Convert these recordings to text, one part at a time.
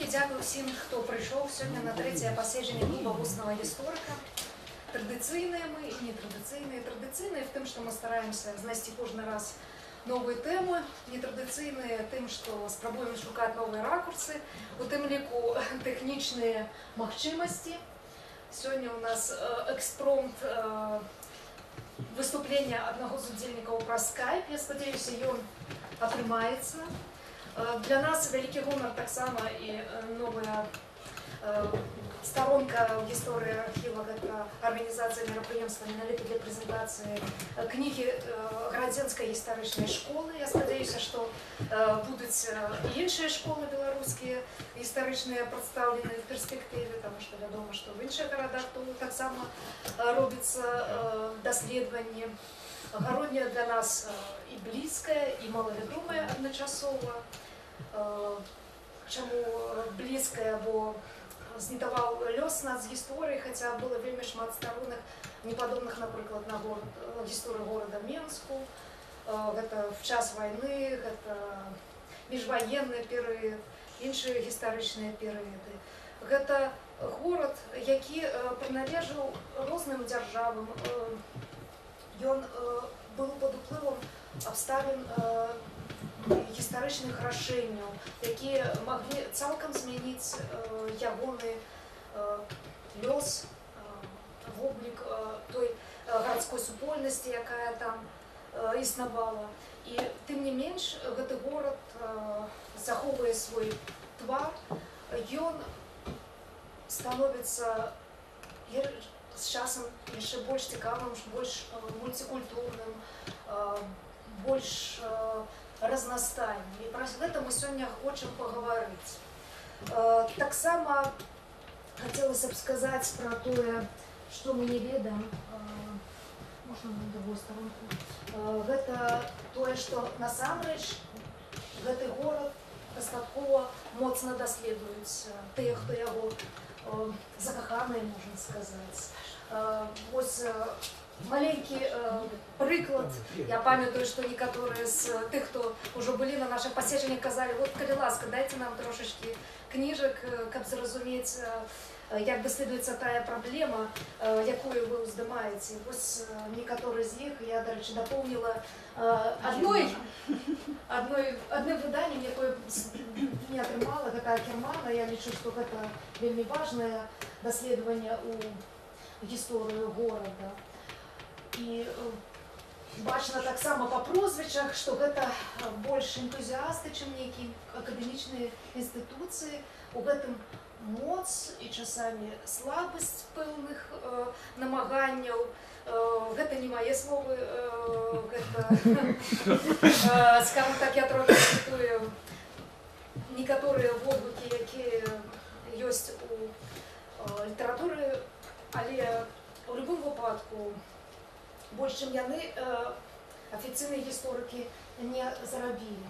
Вялікі дзякуй усім, хто прыйшоў сёння на трэцяе паседжанне клуба вуснага гісторыка. Традыцыйныя мы і нетрадыцыйныя. Традыцыйныя в тым, што мы стараемся знайсці кожны раз новыя тэмы, нетрадыцыйныя тым, што спрабуем шукаць новыя ракурсы, у тым ліку тэхнічныя магчымасці. Сёння у нас экспромт выступлення аднаго з удзельнікаў праз скайп. Я спадзяюся, ён атрымаецца. Для нас вялікі гонар таксама і новая сторонка в гісторыі архіва, гэта арганізацыя мерапрыемства менавіта для прэзентацыі кнігі Градзенскай гістарычнай школы. Я спадзяюся, што будуць і іншыя школы беларускія гістарычныя прадстаўленыя в перспектыве, таму што вядома, што в іншых гарадах таксама робіцца даследаванне. Гародня для нас і блізкая, і малавядомая адначасова. Чаму блізкая, бо знітаваў лёс нас з гісторыі, хаця было вельмі шмат старонных, непадобных, напрыклад, на гісторыю горада Менску. Гэта в час вайны, гэта міжваенны перыяд, іншыя гістарычныя перыяды. Гэта горад, які прыналежаў розным дзяржавам. Ён быў пад уплывам абставін гістарычных рашэнняў, якія маглі цалкам змяніць ягоны лёс, воблік той гарадской супольнасці, якая там існавала. І тым не менш, гэты горад захоўвае свой твар, ён становіцца з часам яшчэ больш цікавым, больш мультикультурным, больш разнастайным. І пра гэта мы сёння хочам пагаварыць. Таксама хацелася б сказаць пра тое, што мы не ведаем. Можна на другую старонку. Гэта тое, што насамрэч гэты горад дастаткова моцна даследуюць тыя, хто яго закаханыя, можна сказаць. Вось маленькі прыклад. Я памятаю, што некаторыя з тых, хто ўжо былі на нашых паседжаннях, казалі: вот, калі ласка, дайце нам трошачкі кніжак, каб зразумець, як даследуецца тая праблема, якую вы ўздымаеце. Вось некаторыя з іх я, дарэчы, дапоўніла адным выданнем, якое не атрымала, гэта Акермана. Я лічу, што гэта вельмі важнае даследаванне ў гісторыю горада. І бачна таксама па прозвічах, што гэта больш энтузіасты, чым нейкія акадэмічныя інстытуцыі. У гэтым моц і часамі слабасць пэўных намаганняў. Гэта не мае словы, гэта, скажам так, я трохі цытую некаторыя водгукі, якія ёсць у літаратуры, але у любым выпадку больш, чым яны, афіцыйныя гісторыкі не зарабілі.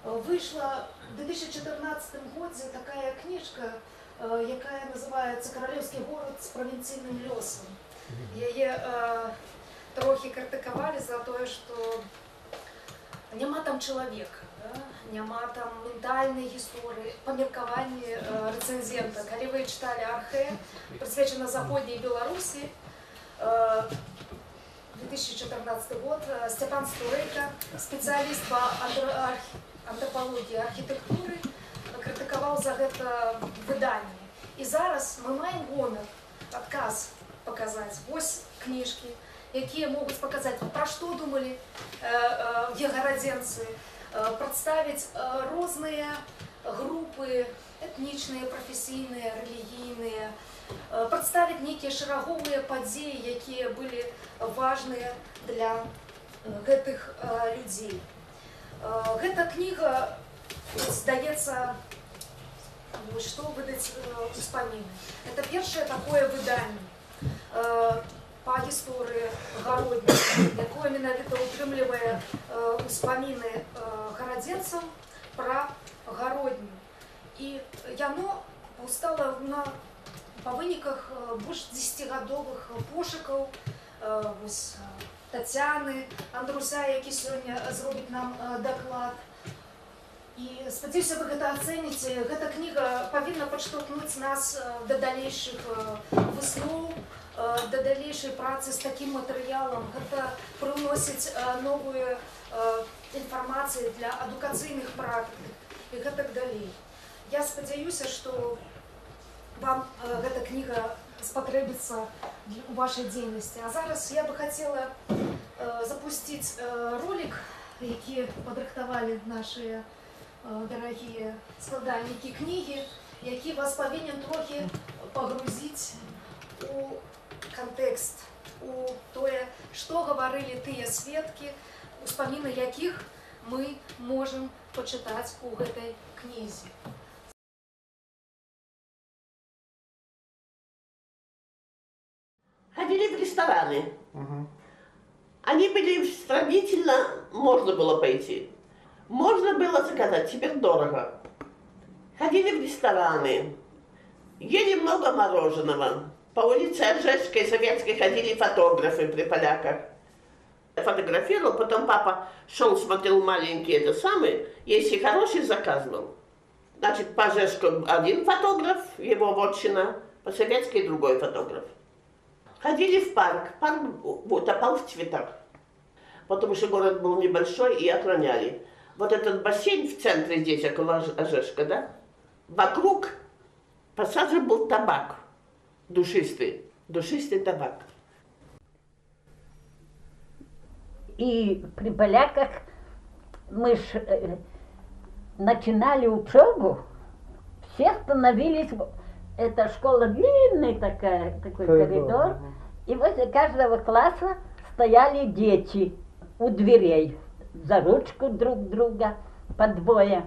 Выйшла ў 2014 годзе такая кніжка, якая называецца «Каралеўскі горад з правінцыйным лёсам». Яе трохі крытыкавалі за тое, што няма там чалавека, няма там ментальнай гісторыі, па меркаванні рэцэнзента. Калі вы чыталі «Архэ», прысвечана заходняй Беларусі, 2014 год, Степан Стурейка, спецыяліст па антропалогіі архітэктуры, крытыкаваў за гэта выданне. І зараз мы маем гонар, адказ паказаць. Вось кніжкі, якія могуць паказаць, пра што думалі гарадзенцы, прадставіць розныя групы, этнічныя, прафесійныя, рэлігійныя, прадставіць нейкія шараговыя падзеі, якія былі важныя для гэтых людзей. Гэта кніга, здаецца, што выдаць успаміны. Это першае такое выданне па гісторыі гародні, якое менавіта утрымлівае успаміны гарадзенцаў пра гародню. І яно паўстала па выніках больш 10гадовых пошукаў Тацяны Андруся, які сёння зробіць нам даклад. І спадзяюся, вы гэта ацэніце. Гэта кніга павінна падштовхнуць нас да далейшых высноў, да далейшай працы з такім матэрыялам. Гэта прыносіць новую інфармацыю для адукацыйных практык і гэтак далей. Я спадзяюся, што вам гэта кніга спатрэбіцца у вашай дзейнасці. А зараз я бы хацела запусціць ролик, які падрыхтавалі нашыя дарагія складальнікі кнігі, які вас павінен трохі пагрузіць у кантэкст, у тое, што гаварылі тыя сведкі, успаміны якіх мы можам пачытаць у гэтай кнізе. Ходили в рестораны. Они были сравнительно, можно было пойти. Можно было заказать, теперь дорого. Ходили в рестораны, ели много мороженого. По улице Ожешской, Советской ходили фотографы при поляках. Фотографировал, потом папа шел, смотрел маленькие, это самые, если хороший, заказывал. Значит, по Ожешку один фотограф, его вотчина, по Советской другой фотограф. Ходили в парк, парк утопал в цветах, потому что город был небольшой и охраняли. Вот этот бассейн в центре здесь, около Ожешка, да? Вокруг посажен был табак, душистый табак. И при поляках мы начинали учебу, все становились, это школа длинная такой коридор, и возле каждого класса стояли дети у дверей, за ручку друг друга, по двое.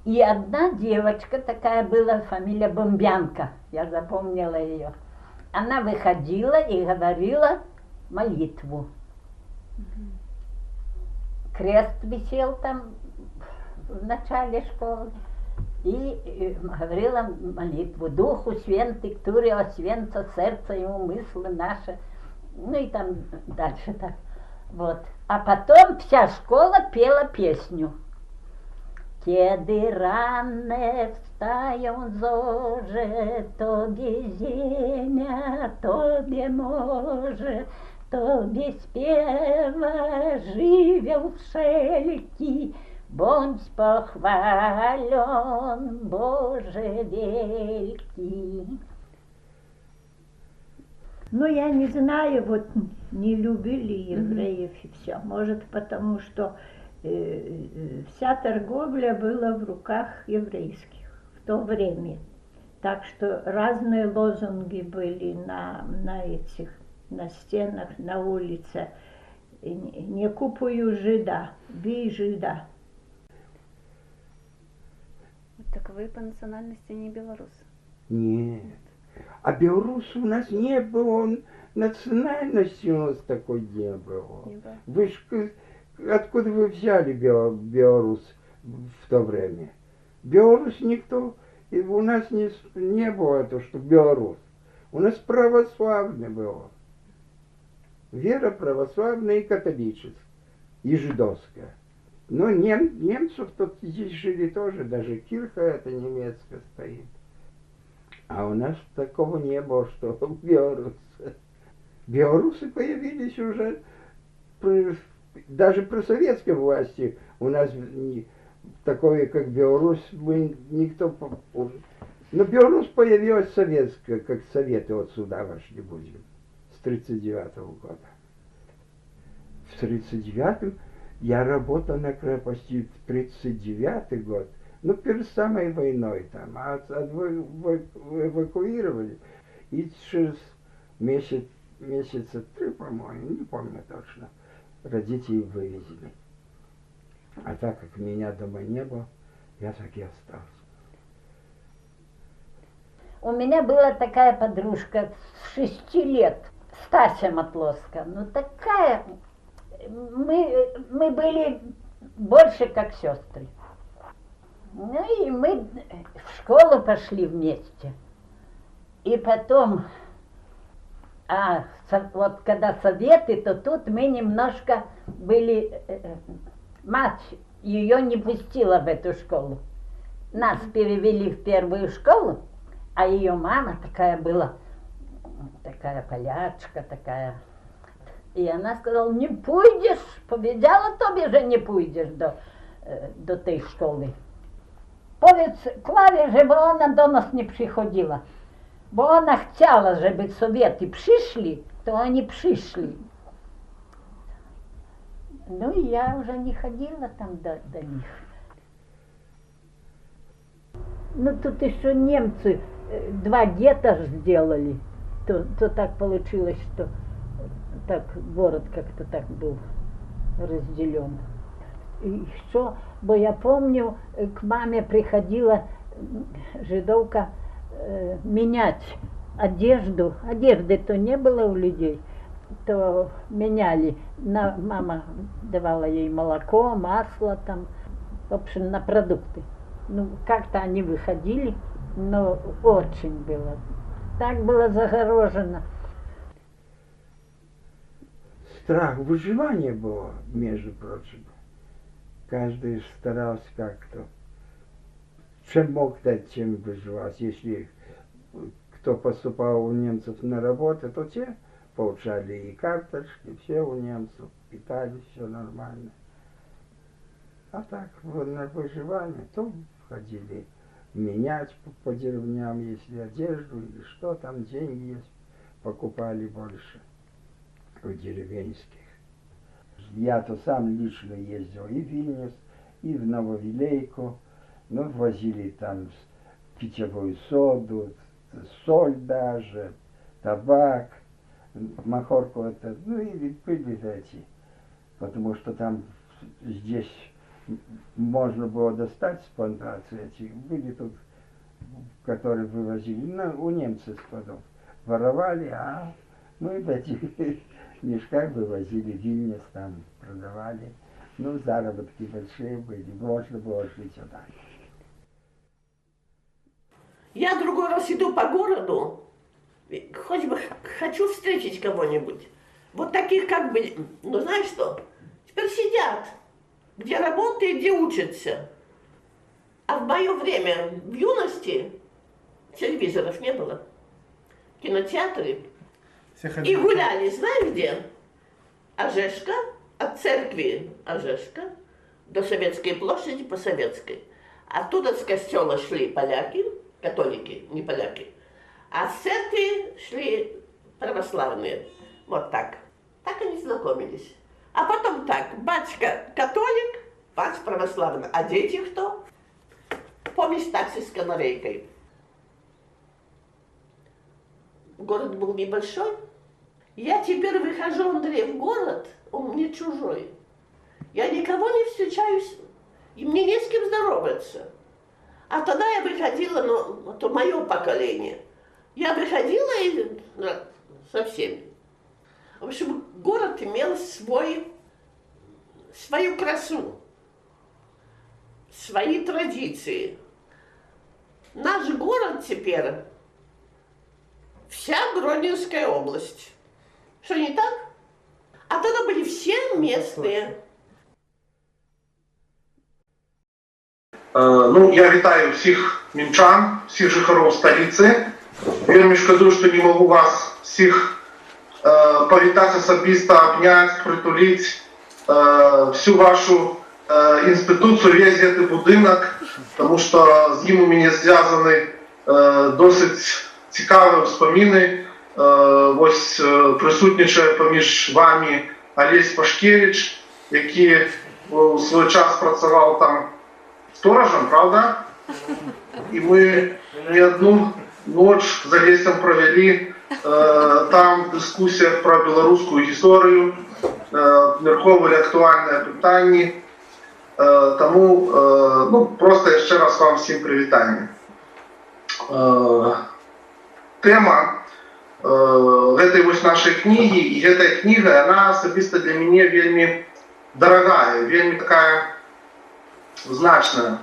И одна девочка, такая была, фамилия Бомбянка, я запомнила ее, она выходила и говорила молитву. Крест висел там в начале школы и говорила молитву Духу Святый, который освенца сердце и умыслы наши, ну и там дальше так. Вот. А потом вся школа пела песню. Kiedy ranne wstają zorze, Tobie ziemia, Tobie morze, Tobie śpiewa żywioł wszelki, bądź pochwalon, Boże wielki. Ну, я не знаю, вот не любили евреев и все. Может, потому что вся торговля была в руках еврейских в то время. Так что разные лозунги были на стенах, на улице. Не купую жида, бей жида. Так вы по национальности не белорус? Нет. А белорус у нас не было, национальности у нас такой не было. Вы ж, откуда вы взяли белорус в то время? Белорус никто, у нас не было то, что белорус. У нас православное было. Вера православная и католическая, и жидовская. Но немцев тут здесь жили тоже, даже кирха эта немецкая стоит. А у нас такого не было, что белорусы. Белорусы появились уже даже при советской власти. У нас такое, как Беларусь, никто... Но Беларусь появилась советская, как Советы вот сюда вошли будем, с 1939 года. В 1939 я работал на крепости в 1939 год. Ну, перед самой войной там, эвакуировали, и через месяца 3, по-моему, не помню точно, родителей вывезли. А так как меня дома не было, я так и остался. У меня была такая подружка с 6 лет, Стася Матлоска, ну такая, мы были больше как сестры. Ну и мы в школу пошли вместе. И потом, вот когда советы, то тут мы немножко были, мать ее не пустила в эту школу. Нас перевели в первую школу, а ее мама такая была, такая полячка, такая. И она сказала, не пойдешь, powiedziała tobie, że nie pójdziesz do tej szkoły. Powiedz Klawie, żeby ona do nas nie przychodziła. Bo ona chciała, żeby Sowiety przyszli, to oni przyszli. Ну и я уже не ходила там до них. Ну тут еще немцы 2 гетто сделали, то так получилось, что так город как-то так был разделен. И еще, бо я помню, к маме приходила жидовка менять одежду. Одежды-то не было у людей, то меняли. Мама давала ей молоко, масло там, в общем, на продукты. Ну, как-то они выходили, но очень было. Так было загорожено. Страх выживания было, между прочим. Каждый старался как-то, чем мог дать, чем выживать. Если кто поступал у немцев на работу, то те получали и карточки, все у немцев, питались, все нормально. А так, на выживание, то ходили менять по деревням, если одежду или что там, деньги есть, покупали больше у деревенских. Я-то сам лично ездил и в Вильнюс, и в Нововилейку, ну, возили там питьевую соду, соль даже, табак, махорку это, ну и были эти, потому что там здесь можно было достать с плантации эти, были тут, которые вывозили, ну, у немцев складов, воровали, а мы в этих мешках вывозили в Вильнюс, там продавали, ну, заработки большие были, можно было жить вот так. Я другой раз иду по городу, хоть бы хочу встретить кого-нибудь. Вот таких как бы, ну знаешь что, теперь сидят, где работают, где учатся. А в мое время, в юности, телевизоров не было, кинотеатры. И гуляли, знаешь где? Ожешка, от церкви Ожешка до Советской площади по Советской. Оттуда с костела шли поляки, католики, не поляки. А с церкви шли православные. Вот так. Так они знакомились. А потом так. Батюшка католик, батюшка православный. А дети кто? Помнишь такси с канарейкой? Город был небольшой. Я теперь выхожу, Андрей, в город, он мне чужой. Я никого не встречаюсь, и мне не с кем здороваться. А тогда я выходила, ну, это мое поколение. Я выходила и со всеми. В общем, город имел свою красу, свои традиции. Наш город теперь вся Гродненская область. Что, не так? А тогда были все местные. Ну, я вітаю всіх мінчан, всіх жихарів столиці. Вельми шкодую, що не можу вас всіх повітати особисто, обняти, притулити всю вашу інституцію, весь цей будинок, тому що з ним у мене зв'язані досить цікаві спомини. Ось присутнічає поміж вами Олесь Пашкевич, який у свій час працював там сторожем, правда? І ми не одну ніч з Олесем провели там в дискусіях про білоруську історію, обмірковували актуальне питання. Тому ну, просто ще раз вам всім привітання. Тема этой вот нашей книги, и эта книга, она особисто для меня вельми дорогая, вельми такая значная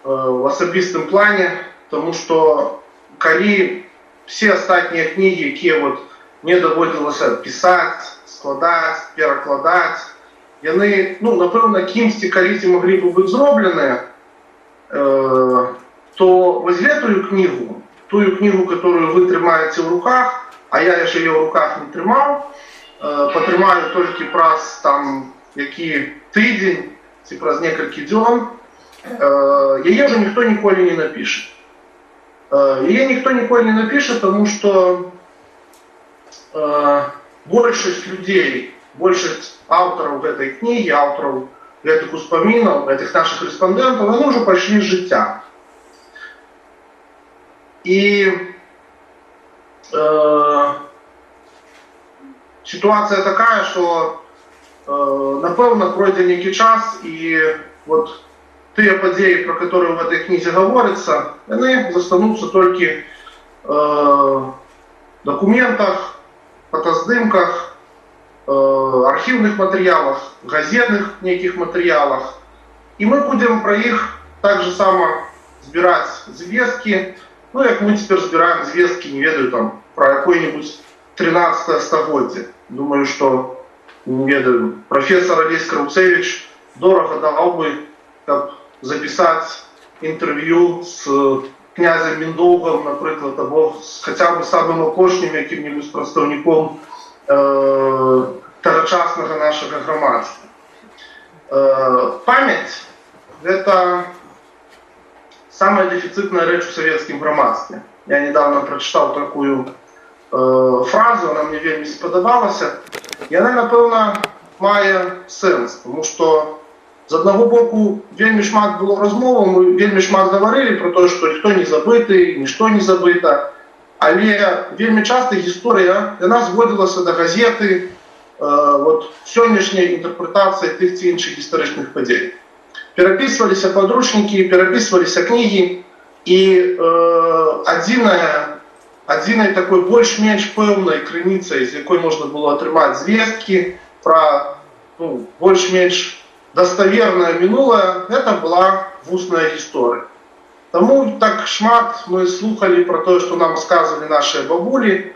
в особистом плане, потому что коли все остальные книги, которые вот мне доводилось писать, складать, перекладать, яны, ну, напэўна, кімсьці калісьці маглі б быць зробленыя, то вось гэтую кнігу, тую кнігу, которую вы трымаеце ў руках, а я яшчэ яе ў руках не трымаў, патрымаю толькі праз там які тыдзень ці праз некалькі дзён, яе ўжо ніхто ніколі не напіша. Яе ніхто ніколі не напіша, тому што большасць людзей, большасць аўтараў гэтай кнігі, аўтараў гэтых успамінаў, гэтых нашых рэспандэнтаў, яны ўжо пайшлі з жыцця. І ситуация такая, что напэўна пройдзе нейкі час, і вот тыя падзеі, про которые в этой кнізе гаворыцца, яны застануцца толькі в документах, фотаздымках, архіўных матэрыялах, газетных нейкіх матэрыялах. І мы будзем пра іх так же само збіраць звесткі, ну як мы цяпер збіраем звесткі, не ведаю, там, про якое-нибудь 13 стагоддзе. Думаю, что, не ведаю, профессор Олесь Крауцевич дорого дал бы, каб записать интервью с князем Міндоўгам, напрыклад, або хотя бы самым апошнім якім-нибудь прадстаўніком тагачаснага нашага грамадства. Память – это самая дефицитная рэч у савецкім грамадстве. Я недавно прочитал такую фразу, она мне вельмі спадабалася. Яна, напэўна, мае сэнс, тому што з аднаго боку вельмі шмат было размоваў, мы вельмі шмат гаварылі про тое, што ніхто не забыты, нішто не забыта, але вельмі часта гісторыя яна зводзілася да газеты, вот сённяшняй інтэрпрэтацыі тых ці іншых гістарычных падзей. Перапісваліся падручнікі, перапісваліся кнігі, і адзінай такой больш-менш пэўнай крыніцай, з якой можна было атрымаць звесткі пра больш-менш даставернае мінулае, гэта была вусная гісторыя. Таму так шмат мы слухалі пра тое, што нам сказалі нашыя бабулі,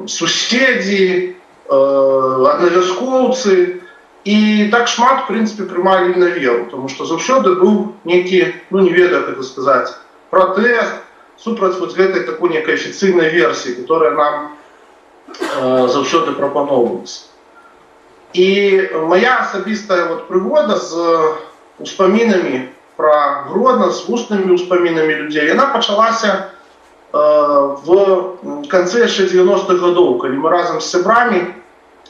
суседзі, аднавяскоўцы, і так шмат, в прынцыпе, прымалі на веру, тому што заўсёды быў нейкі, ну не ведаю, як гэта сказаць, пратэст супраць вот гэтай такой некай афіцыйнай версіі, которая нам заўсёды прапаноўваецца. І моя асабістая вот прыгода з успамінамі пра Гродно, з вуснымі успамінамі людзей, яна пачалася в канцы яшчэ 90-х гадоў, калі мы разам з сябрамі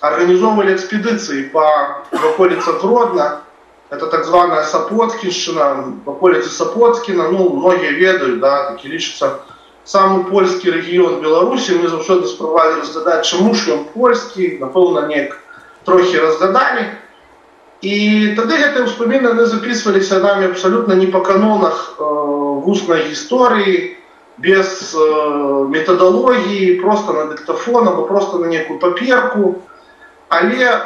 организовывали экспедиции по околицам Гродно. Это так званая Сапоцкинщина, в околице Сапоцкина, ну, многие ведают, да, таки лічыцца самый польский регион Беларуси. Мы заўсёды спрабавалі разгадаць, чаму ж ён польскі, напэўна, неяк трохі разгадалі. І тады гэтыя ўспаміны яны записываліся нами абсолютно не по канонах вуснай гісторыі, без методологии, просто на диктофон, або просто на некую паперку. Але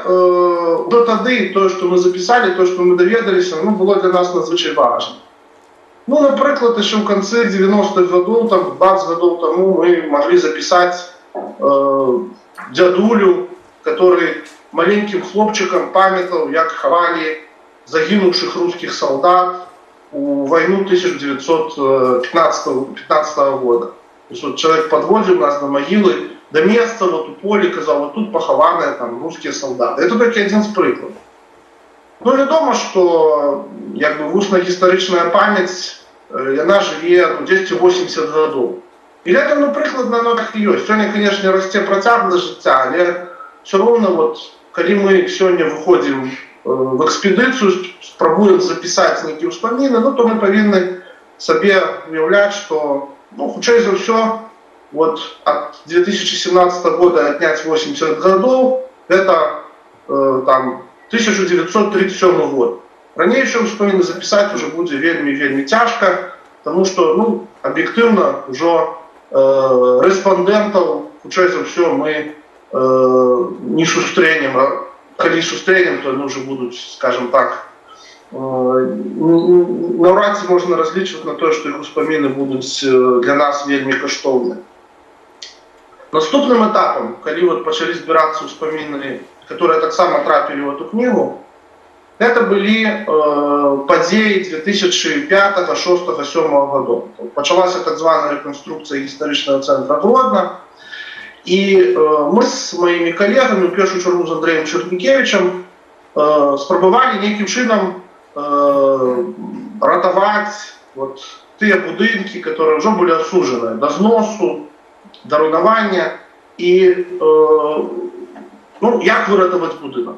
до тады тое, што мы запісалі, тое, што мы даведаліся, ну, было для нас надзвычай важна. Ну, напрыклад, яшчэ ў канцы 90-х гадоў, там, 20 гадоў таму мы маглі запісаць дзядулю, который маленькім хлопчыкам памятаў, як хавалі загінуўшых рускіх салдат у войну 1915 года. То есть вот человек подвозил нас на могилы до места, вот у поля, казал, вот тут похованы там русские солдаты. Это только один з прыкладаў. Ну, вядома, что як бы вусна-гістарычная памяць, яна жыве 280 гадоў. І гэта, ну, прыкладна, оно так і ёсць. Сёння, конечно, расце працягласць жыцця, але все равно, вот, калі мы сёння выходзім в экспедыцыю, спрабуем запісаць нейкія ўспаміны, ну, то мы павінны сабе уяўляць, што, ну, хутчэй за ўсё, вот от 2017 года отнять 80 годов, это там 1937 год. Ранейшие успомины записать уже будет вельми тяжко, потому что, ну, объективно уже респондентов, хутчэй за все, мы не сустрэнем, а калі сустрэнем, то они уже будут, скажем так, навряд ці можна разлічваць на то, что их успомины будут для нас вельми каштоўны. Наступным этапом, калі вот пачалі збірацца ўспаміны которые так само трапили в эту книгу, это были подеи 2005, 2006, 2007 годов. Почалась так званая реконструкция историчного центра Гродно. И мы с моими коллегами, в первую очередь с Андреем Чернікевичем, спробували неким чином ратовать вот те будинки, которые уже были осуждены до зносу, до руйнування. І ну, як виратувати будинок?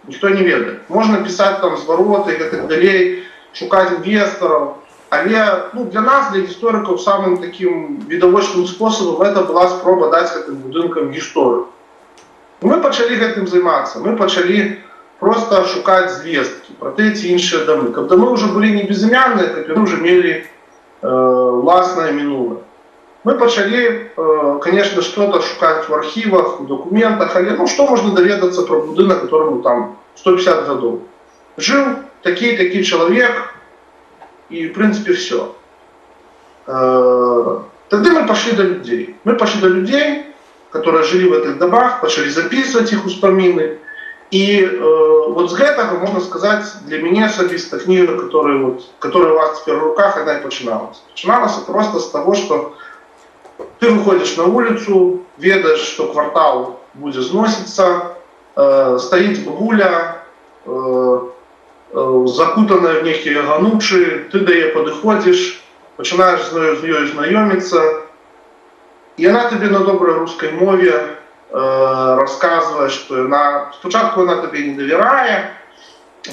Ніхто не ведає. Можна писати там звороти і так далі, шукати інвесторів. Але ну, для нас, для істориків, самим таким відовочним способом це була спроба дати цим будинкам історію. Ми почали цим займатися. Ми почали просто шукати звістки про ті чи інші доми. Коли ми вже були не безім'янні, коли ми вже мали власне минуле. Мы почали, конечно, что-то шукать в архивах, в документах, але ну, что можно доведаться про будинок, которому там 150 годов. Жил такий человек, и в принципе все. Тогда мы пошли до людей. Мы пошли до людей, которые жили в этих домах, начали записывать их воспомины. И вот с этого, можно сказать, для меня особисто книга, которая у вас теперь в руках, она и починалась. Починалась просто с того, что ты выходишь на улицу, ведаешь, что квартал будет сноситься, стоит бабуля, закутанная в некие ганучи, ты до нее подходишь, начинаешь с ней знакомиться, и она тебе на доброй русской мове рассказывает, что спочатку она тебе не доверяет,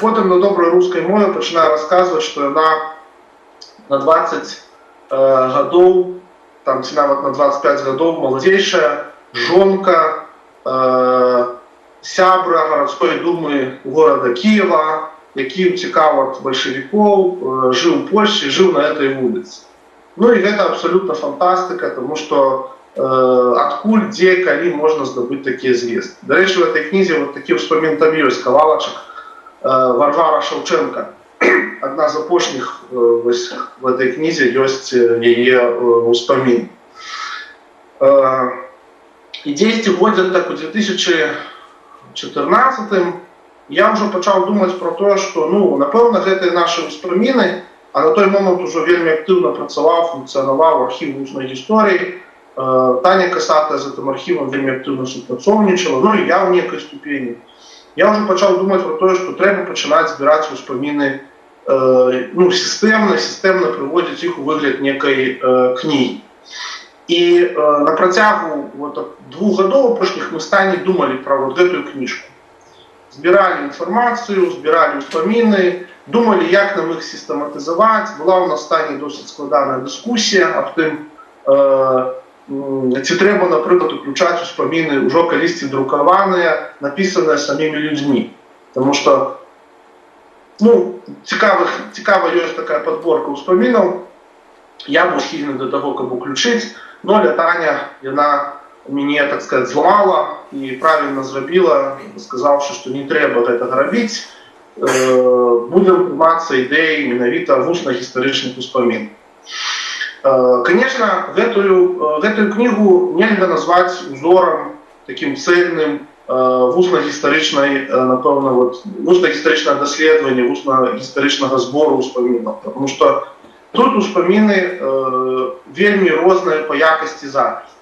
потом на доброй русской мове начинает рассказывать, что она на 20 годов, там нават на 25 годов, молодейшая жонка сябра городской думы города Киева, який уцікав от большевиков, жил в Польше, жил на этой улице. Ну и это абсолютно фантастика, тому что откуль, где, коли можна здобыть такие звестки. До речі, в этой книзе вот такие вспомин там есть, кавалочек Варвара Шевченко. Одна з опошніх в этой книзе есть ее воспомин. И 10 годин так у 2014 я вже почав думати про те, що, ну, напевно, це наші воспомини, а на той момент уже вельми активно працював, функціонував архів усної історії. Таня Касата з цим архівом вельми активно співпрацовничала, ну і я в некій ступені. Я вже почав думати про те, що треба починати збирати воспомини ну, системно приводить їх у вигляд некої книги. І на протягу вот, 2 годов прошлых мы с Таней думали про вот эту книжку. Збирали інформацію, збирали вспомини, думали, як нам їх систематизувати. Була у нас з Таней досить складана дискусія об тим, чи треба, наприклад, включати вспомини вже колись друковані, написані самими людьми. Тому що ну, цікава є така підборка вспоминів. Я був схильний до того, щоб включити, але Таня, вона мене, так сказати, зламала і правильно зробила, сказавши, що не треба цього робити. Будемо займатися ідеєю менавіта вусних історичних вспомин. Конечно, эту книгу нельзя назвать узором таким цельным вусно-історичного дослідження, вусно-історичного збору вспоминів. Тому що тут вспомини вельми різні по якості запису.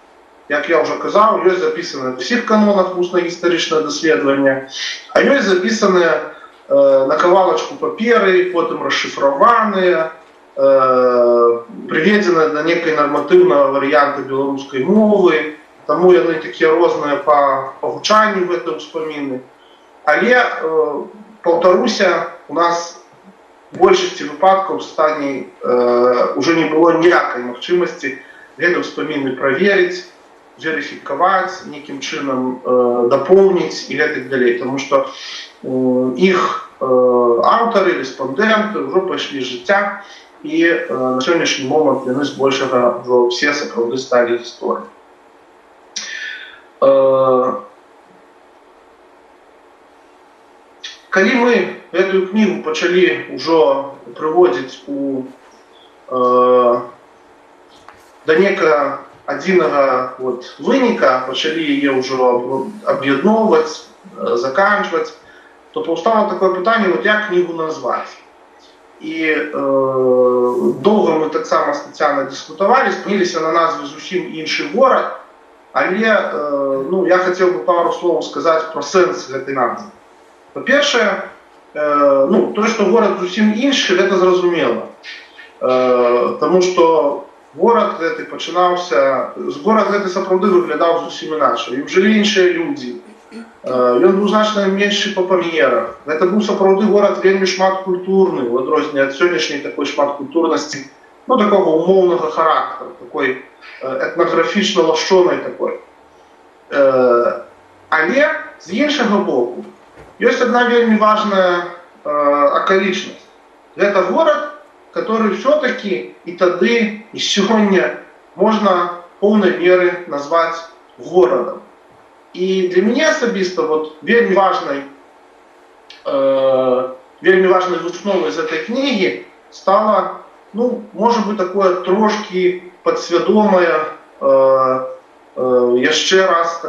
Як я вже казав, є записані в всіх канонах вусно-історичного дослідження, а є записані на кавалочку папери, потім розшифровані, приведены до некой нормативного варіанту білоруської мови, тому вони такі різні по гучанню в этом вспомини. Але, повторюся, у нас в більшості випадків в стані вже не було ніякої можливості ці вспомини перевірити, верифікувати, неким чином доповнити і так далі. Тому що їх автори, респонденти вже пішли з життя, і на сьогоднішній момент вони збільшого вже всі сапраўды стали історією. Коли ми эту книгу почали уже приводить до некого одиного вот выника, почали ее уже об'єднувати, заканчивать, то повстало такое питание, вот як книгу назвать. І довго ми так само з Тетяною дискутували, спинилися на назві зовсім інший город, але ну, я хотів би пару слов сказати про сенс цієї назви. По-перше, ну, то, що город зовсім інший, це зрозуміло. Тому що город цей починався, город цей справді виглядав зовсім інакше. І жили інші люди. Ён був значно менший по памерах. Це був справді город вельми шматкультурний, в відрізні від сьогоднішньої такої шматкультурності, ну, такого умовного характеру, такої етнографічно лощеної такої. Але з іншого боку, є одна вельми важна околічність. Це город, который все-таки и тоді, и сегодня можно полной меры назвать городом. И для меня особисто вот вельми важной основой из этой книги стало, ну, может быть, такое трошки подсвідомое, еще раз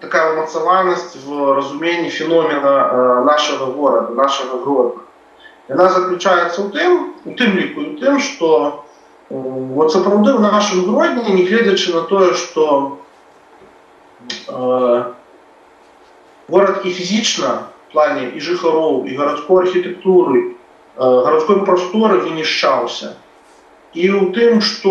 такая эмоциональность в разумении феномена нашего города. И она заключается у тем, что вот справді в нашому Гродні, не глядячи на то, що город і фізично в плані і жихаров, і городської архітектури, городської простори винищався. І у тим, що,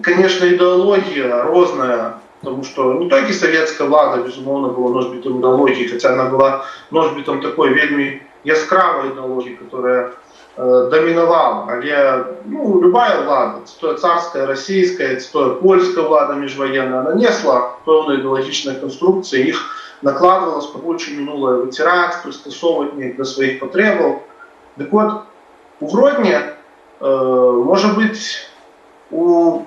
конечно, ідеологія різна, потому что не только советская влада, безумовно, была носьбитом идеологии, хотя она была носьбитом такой вельми яскравой идеологии, которая доминовала. Але, ну, любая влада, то царская, российская, то польская влада межвоенная, она несла певные идеологичные конструкции, их накладывала, спокойно минулое вытирать, пристосовывать их до своих потребов. Так вот, у Гродні, может быть, у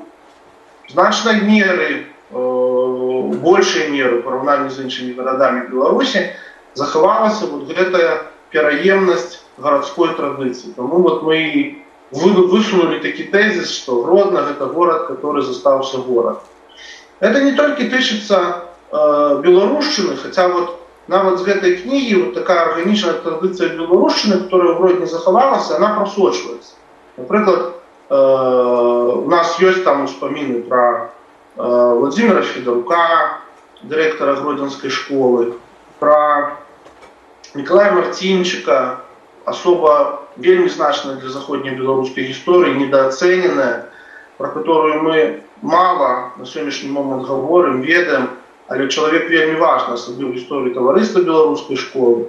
значной меры, большей меры в порівнянні з іншими городами Беларуси заховалася вот эта пераемность городской традиции. Тому вот мы высунули такий тезис, что Гродно — это город, который застался город. Это не только тычется белорусщины, хотя вот нават з этой книги вот такая органичная традиция белорусщины, которая в Гродні заховалась, она просочивается. Например, у нас есть там вспомины про Владимира Федорука, директора Гродненской школы, про Николая Мартинчика, особо вельми значная для заходней белорусской истории, недооцененная, про которую мы мало на сегодняшний момент говорим, ведаем, але человек вельми важный, особенно в истории товариства белорусской школы.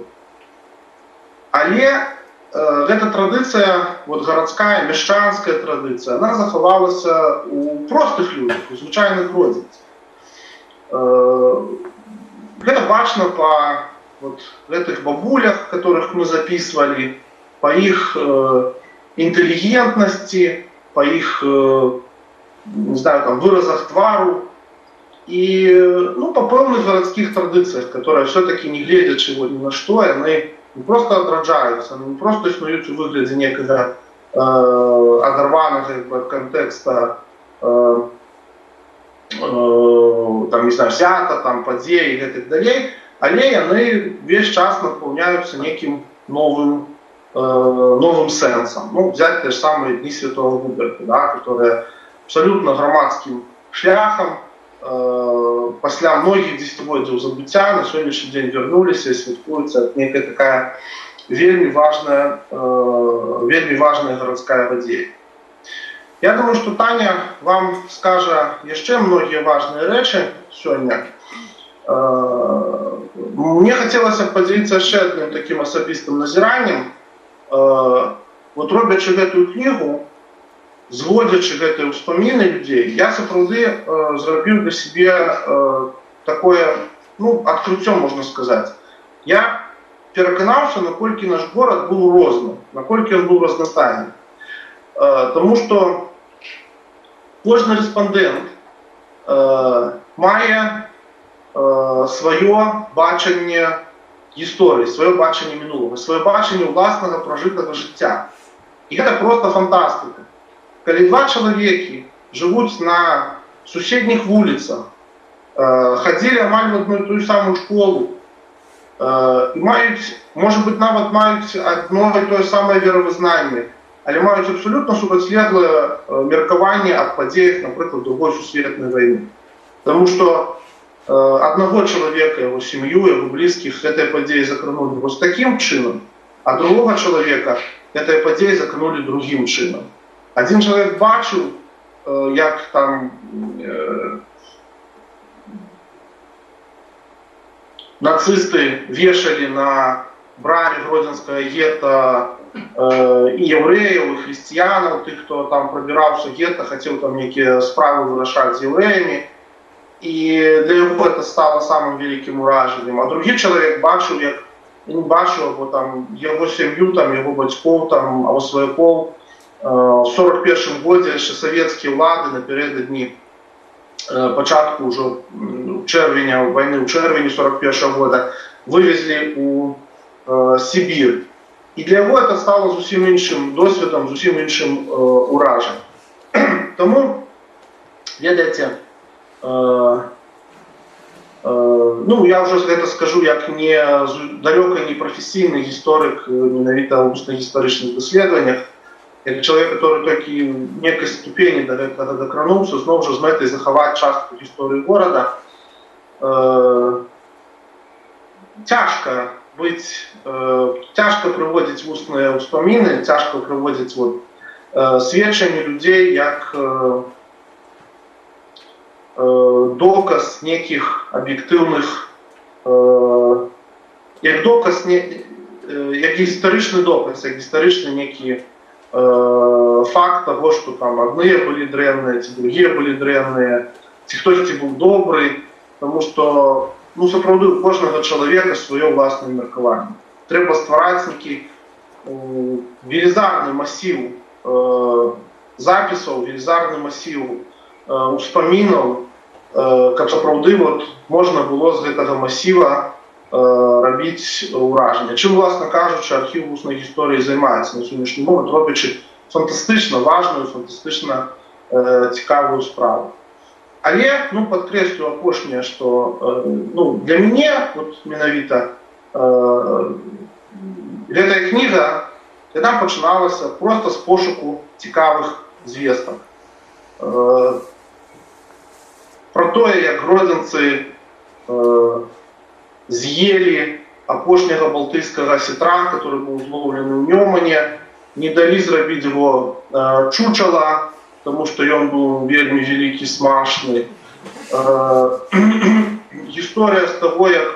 Але эта традиция, вот городская, мещанская традиция, она заховалась у простых людей, у звичайных гродзенців. Это важно по вот этих бабулях, которых мы записывали, по их интеллигентности, по их, не знаю, там, выразах твару и, ну, по певних городских традициях, которые все-таки не глядят чего ни на что, и они не просто отражаются, они не просто існують у вигляді некого оторваного від контекста там, не знаю, свята, там, подій і так далі, але вони весь час наповняються неким новым сенсом. Ну, взять те ж самые Дни Святого Губерта, да, которые абсолютно громадским шляхом після многих десятилетий забуття на сьогоднішній день вернулися і святкується як некая така вельми важная городская подія. Я думаю, що Таня вам скаже ще многие важные речі сьогодні. Мне хотілося б поділитися ще одним таким особистим назиранням. Вот роблячи эту книгу, зводячи гэты ўспаміны людей, я сапраўды зрабіў для себе такое, ну, адкрыццё, можна сказаць. Я пераканаўся, наколькі наш горад быў розным, наколькі ён быў разнастайным. Таму што кожны рэспандэнт мае сваё бачанне гісторыі, сваё бачанне мінулага, сваё бачанне ўласнага пражытага жыцця. І гэта проста фантастыка. Калі два чалавекі жывуць на суседніх вуліцах, ходили амаль в одну і ту саму школу, і мають, може бути, навіть мають одно і те саме віровизнання, але мають абсолютно супротивлегле міркування о подіях, наприклад, Другої Всесвітньої війни. Тому що одного человека, его семью, его близких этой подеи закрынули вот таким чином, а другого человека этой подеи закрынули другим чином. Один человек бачив, як там нацисты вешали на брамі Гродзенського гетто і євреїв, і християн, тих, хто там пробирався в гетто, хотів там які справи вирішати з євреями. І для його це стало самим великим ураженням. А другий чоловік бачив, як він бачив, або там його сім'ю, там його батьків, там або свояков. В 41-му році ще совєтські влади напередодні початку вже червня, війни у червні 41-го року вивезли у Сибір. І для його це стало зовсім іншим досвідом, зовсім іншим ураженням. Тому, видите, ну, я вже це скажу, як далеко не професійний історик, менавіта в усних історичних дослідженнях, як чоловік, який тільки в некій ступені до цього докранувся, знову ж з метою заховати частку історії міста. Тяжко приводити в усні вспомини, тяжко приводити свідчення людей, як доказ неких об'єктивних, як доказ, як історичний доказ, як історичний некий факт того, що там одні були древні, ці другі були древні, ці хтось був добрий, тому що, ну, справді, у кожного чоловіка своє власне міркування. Треба створити некий велизарний масив записів, велизарний масив успомінів, як справді можна було з цього масива робити ураження. Чим, власне кажучи, архів усної історії займається на сьогоднішній момент, роблячи фантастично важну, фантастично цікаву справу. Але, ну, підкреслю опошнє, що, ну, для мене, от, менавіта, ця книга, вона починалася просто з пошуку цікавих звісток. Про те, як гродзенці з'їли опошнього балтійського сітра, який був зловлений у Ньомані, не дали зробити його чучела, тому що він був вельми великий, смачний. Історія з того, як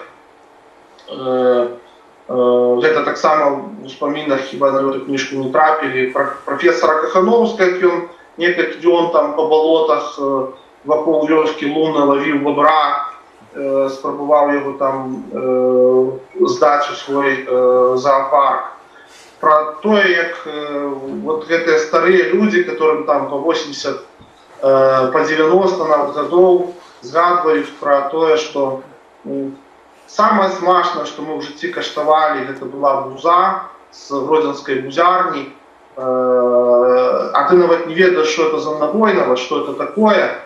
це так само в вспоминах, хіба на эту книжку не трапили, про професора Кахановського, як він некоторі там по болотах вокруг вёски Луни ловив бобра, спробував його там здати у свій зоопарк. Про те, як вот эти старі люди, яким там по 80, по 90 років, згадують про те, що саме смачне, що ми в житті коштували, це була буза з Гродзенської бузярні. А ти навіть не ведаєш, що це за набойного, що це таке.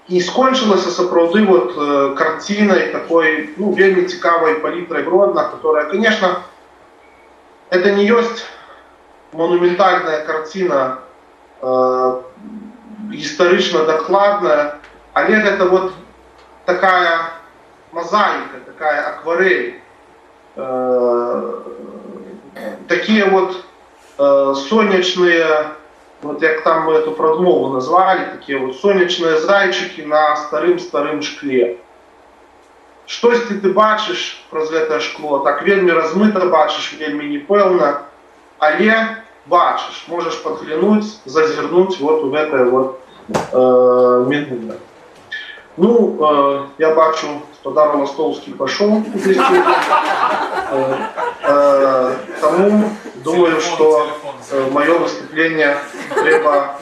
І скончилася справді вот картиной такой, ну, вельми цікавой палитрой Гродно, которая, конечно, это не есть монументальная картина, исторично докладная, а это вот такая мозаика, такая акварель, такие вот сонячные, вот як там мы эту промову назвали, такие вот сонячные зайчики на старым шкле. Щось ти бачиш про це шкло, так вельми розмито бачиш, вельми непевно, але бачиш, можеш підглянути, зазирнути вот у це вот минуле. Ну, я бачу, Сподар Ростовський пішов кудись. Тому думаю, що моє виступлення треба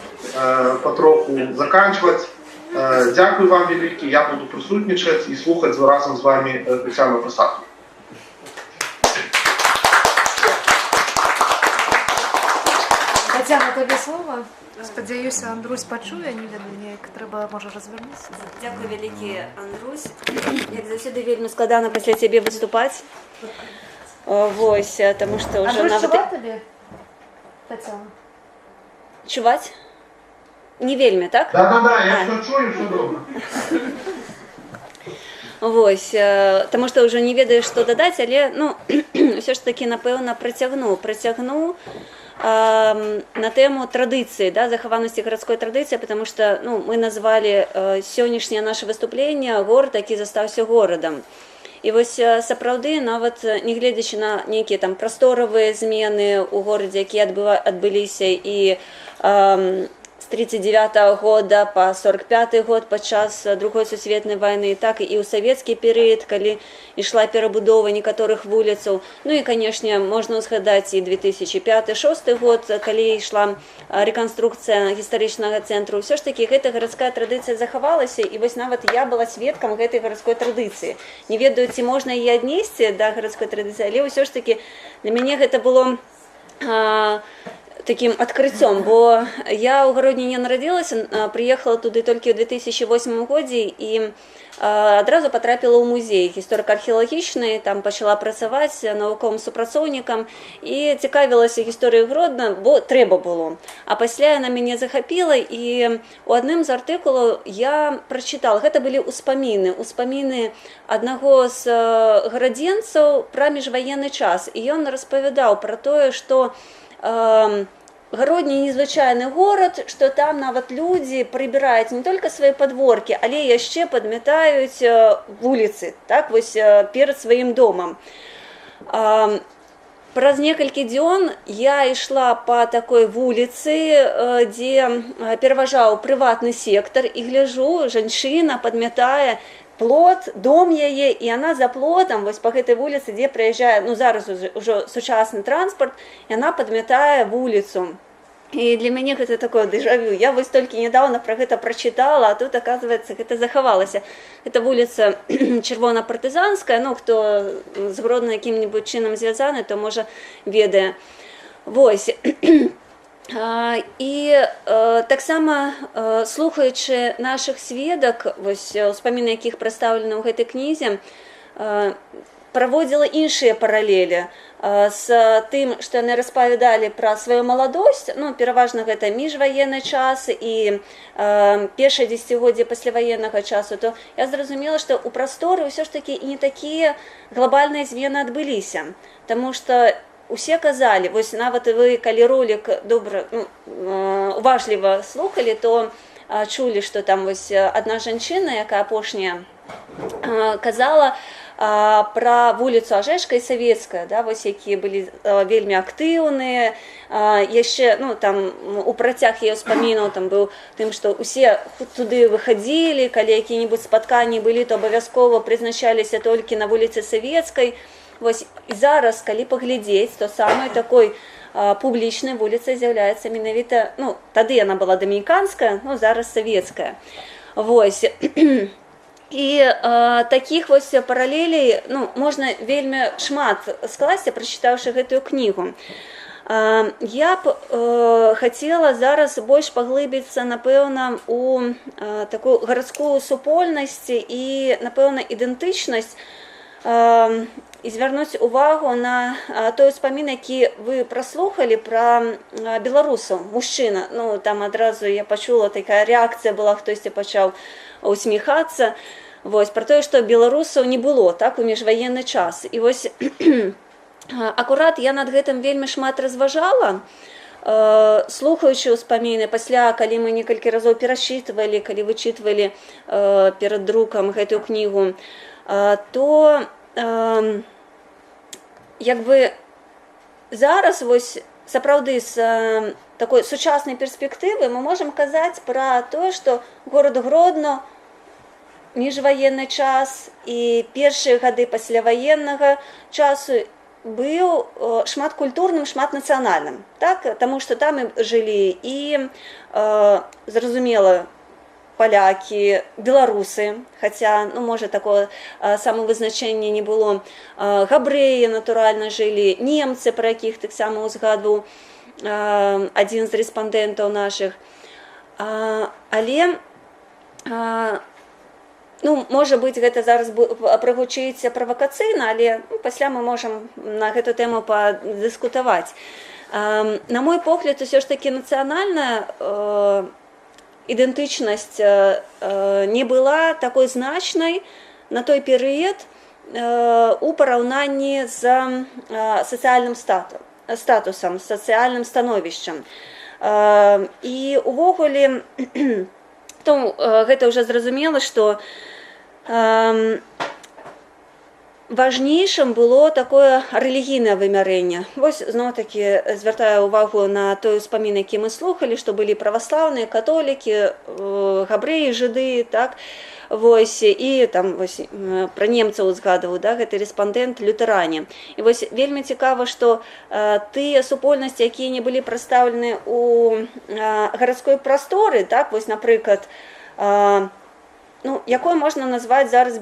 потроху закінчувати. Дякую вам велике, я буду присутнічати і слухати разом з вами Тетяну Присадку. Тетяна, тобі слово. Сподіваюся, Андрусь почує, не веду, як треба, може, розвернутися. Дякую великий, Андрусь. Як завжди, вельми складано після тебе виступати. Ось, тому що вже Андрусь, чувати тобі, Тетяна? Чувати? Не вельми, так? Да, я все чую, все добре. Ось, тому що вже не ведаєш, що додати, але ну, все ж таки, напевно, притягну на тему традиції, да, захованості городської традиції, тому що ну, ми назвали сьогоднішнє наше виступлення «Город, який застався городом». І ось сапраўды, нават не гледзячы на нейкія там прасторавыя змены ў горадзе, якія адбыліся і з 39-го года по 45-й год падчас Другой сусветнай вайны, так і ў савецкі перыяд, калі ішла перабудова некаторых вуліцаў. Ну і, канешне, можна ўзгадаць і 2005-2006 год, калі ішла рэканструкцыя гістарычнага цэнтру. Ўсё ж такі гэта гарадская традыцыя захавалася, і вось нават я была сведкам гэтай гарадской традыцыі. Не ведаю, ці можна яе аднесці да гарадской традыцыі, але ўсё ж такі для мяне гэта было таким открытием, бо я ў Гародні не нарадзілася, прыехала туды толькі ў 2008 годзе і адразу потрапіла ў музей гісторыка-археалагічны, там пачала працаваць навуковым супрацоўнікам і цікавілася гісторыяй Гродна, бо трэба было. А пасля яна мяне захапіла, і у адным з артыкулаў я прачытала, гэта былі ўспаміны аднаго з гарадзенцаў пра міжваенны час, і ён распавядаў пра тое, што Гародні незвычайны горад, што там нават людзі прыбіраюць не толькі свае падворкі, але яшчэ падмятаюць вуліцы, так, вось перад сваім домам. Праз некалькі дзён я ішла па такой вуліцы, дзе пераважаў прыватны сектар, і гляджу, жанчына падмятае плот, дом яе, і яна за плотам, вось па гэтай вуліцы, дзе праязджае, ну зараз ужо сучасны транспорт, яна падмятае вуліцу. І для мяне гэта такое дэжавю. Я вось толькі нядаўна пра гэта прачытала, а тут, аказваецца, гэта захавалася. Гэта вуліца Чырвона-партызанская, ну, хто з Гродна якім-небудзь чынам звязаны, то, можа, ведае. Вось. І таксама, слухаючы нашых сведак, вось успаміны якіх прадстаўлены ў гэтай кнізе, праводзіла іншыя паралелі з тым, што яны распавядалі пра сваю маладосць, ну, пераважна гэта міжваенны час і першае дзесяцігоддзе пасляваеннага часу, то я зразумела, што ў прасторы ўсё ж такі і не такія глобальныя змены адбыліся, таму што усе казалі, вось нават вы, калі ролик добра, ну, уважліва слухалі, то чулі, што там вось адна жанчына, якая апошняя, казала пра вуліцу Ажэшка і Савецкая, да, вось якія былі вельмі актыўныя, яшчэ, ну, там у працяг яе ўспамінаў там быў тым, што ўсе туды выхадзілі, калі якія-небудзь спатканні былі, то абавязкова прызначаліся толькі на вуліцы Савецкай. Вось, і зараз, калі паглядзець, то самай такой публічнай вуліцай з'яўляецца менавіта, ну, тады яна была дамініканская, ну, зараз савецкая. Вось. І такіх вось паралелей, ну, можна вельмі шмат скласці, прачытаўшы гэтую кнігу. Я б хацела зараз больш паглыбіцца, напэўна, у такую гарадскую супольнасць і, напэўна, ідэнтычнасць, і звярнуць увагу на той успамін, які вы праслухалі пра беларусаў, мужчына. Ну, там адразу я пачула, такая рэакцыя была, хтосьці пачаў усміхацца. Вось, пра тое, што беларусаў не было, так, у міжваенны час. І вось, акурат я над гэтым вельмі шмат разважала, слухаючы ўспаміны, пасля, калі мы некалькі разоў перачытвалі, калі вычытвалі перад друкам гэтую кнігу, то як бы зараз вось сапраўды з такой сучаснай перспектывы мы можам казаць пра тое, што горад Гродно міжваенны час і першыя гады пасляваеннага часу быў шматкультурным, шматнацыянальным, так? Таму што там жылі і, зразумела, палякі, беларусы, хаця, ну, можа, такого самавызначэння не было, габрэі, натуральна, жылі, немцы, пра якіх таксама ўзгадваў адзін з рэспандэнтаў нашых. Але ну, можа быць, гэта зараз прагучыць правакацыйна, але пасля мы можам на гэту тэму падыскутаваць. На мой погляд, усё ж такі нацыянальная ідэнтычнасць не была такой значнай на той перыяд у параўнанні з сацыяльным статусам, сацыяльным становішчам. І увогуле, гэта ўжо зразумела, што важнейшым было такое рэлігійнае вымярэнне. Вось зноў-такі звяртаю ўвагу на той успамін, які мы слухалі, што былі праваслаўныя, католікі, габрэі, жыды, так? Вось, і там вось, пра немцаў узгадваў, да, гэты рэспандэнт лютэране. І вось вельмі цікава, што тыя супольнасці, якія не былі прадстаўлены ў гарадской прасторы, так, вось, напрыклад, ну, якой можна назваць зараз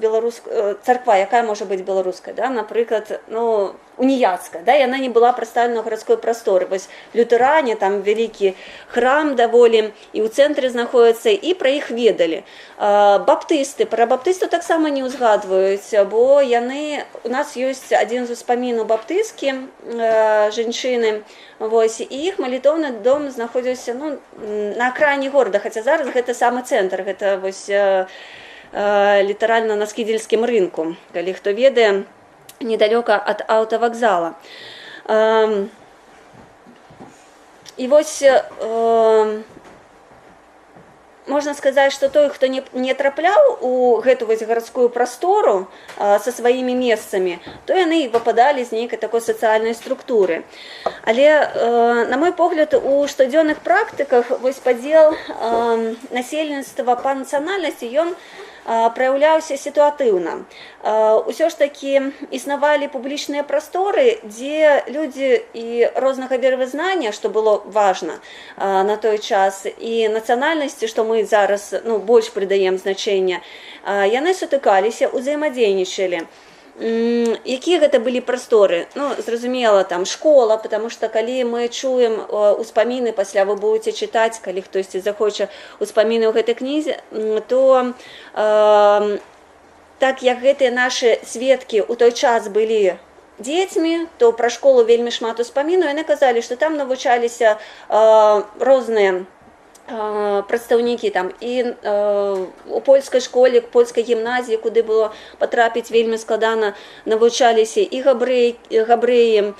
царква, якая можа быць беларускай, да? Напрыклад, ну, уніяцкая, да? Яна не была прадстаўлена ў гарадской прасторы. Вось лютэране, там вялікі храм даволі, і ў цэнтры знаходзяцца, і пра іх ведалі. Баптысты, пра баптыстаў таксама не ўзгадваюць, бо яны, у нас ёсць адзін з успамінаў баптысцкі жанчыны, вось, і іх малітоўны дом знаходзіўся, ну, на акраіне горада, хаця зараз гэта самы цэнтр, гэта вось літаральна на скідзельскім рынку, калі хто ведае, недалёка ад аўтавакзала. І вось можна сказаць, што той, хто не трапляў у гэту вось гарадскую прастору са сваімі месцамі, то яны і выпадалі з нейкай такой сацыяльнай структуры. Але, на мой погляд, у штодзённых практыках вось падзел насельніцтва па нацыянальнасці, ён праяўляўся сітуатыўна. Усё ж такі існавалі публічныя прасторы, дзе людзі і рознага веравызнання, што было важна на той час, і нацыянальнасці, што мы зараз, ну, больш прыдаем значэнне, яны сутыкаліся, узаемадзейнічалі. Якія гэта былі прасторы? Ну, зразумела, там школа, потому што калі мы чуем успаміны, пасля вы будете чытаць, калі хтосьці захоча успаміны ў гэтай кнізе, то так як гэтыя нашы сведкі ў той час былі дзецьмі, то пра школу вельмі шмат успаміну, яны казалі, што там навучаліся розныя прадстаўнікі там і у польскай школе, польскай гімназіі, куды было патрапіць вельмі складана, навучаліся і габрэі,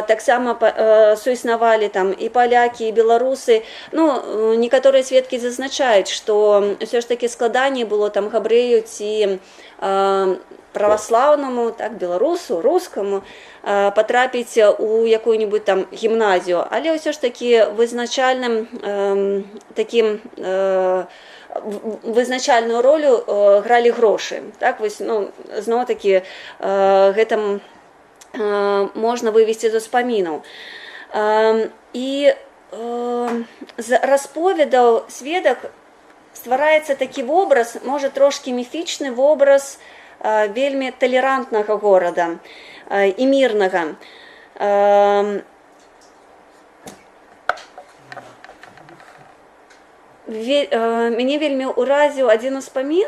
таксама суіснавалі там і палякі, і беларусы. Ну, некаторыя сведкі зазначаюць, што ўсё ж такі складаней было там габрэю ці праваслаўнаму, так, беларусу, рускаму патрапіць у якую-нибудь там гімназію, але ўсё ж такі вызначальную ролю гралі грошы. Так, вось, ну, зноў-такі гэта можна вывесці з успамінаў. І з расповедаў сведак ствараецца такі вобраз, можа трошкі міфічны вобраз вельмі талерантнага горада і мірнага. Мяне вельмі ўразіў адзін успамін,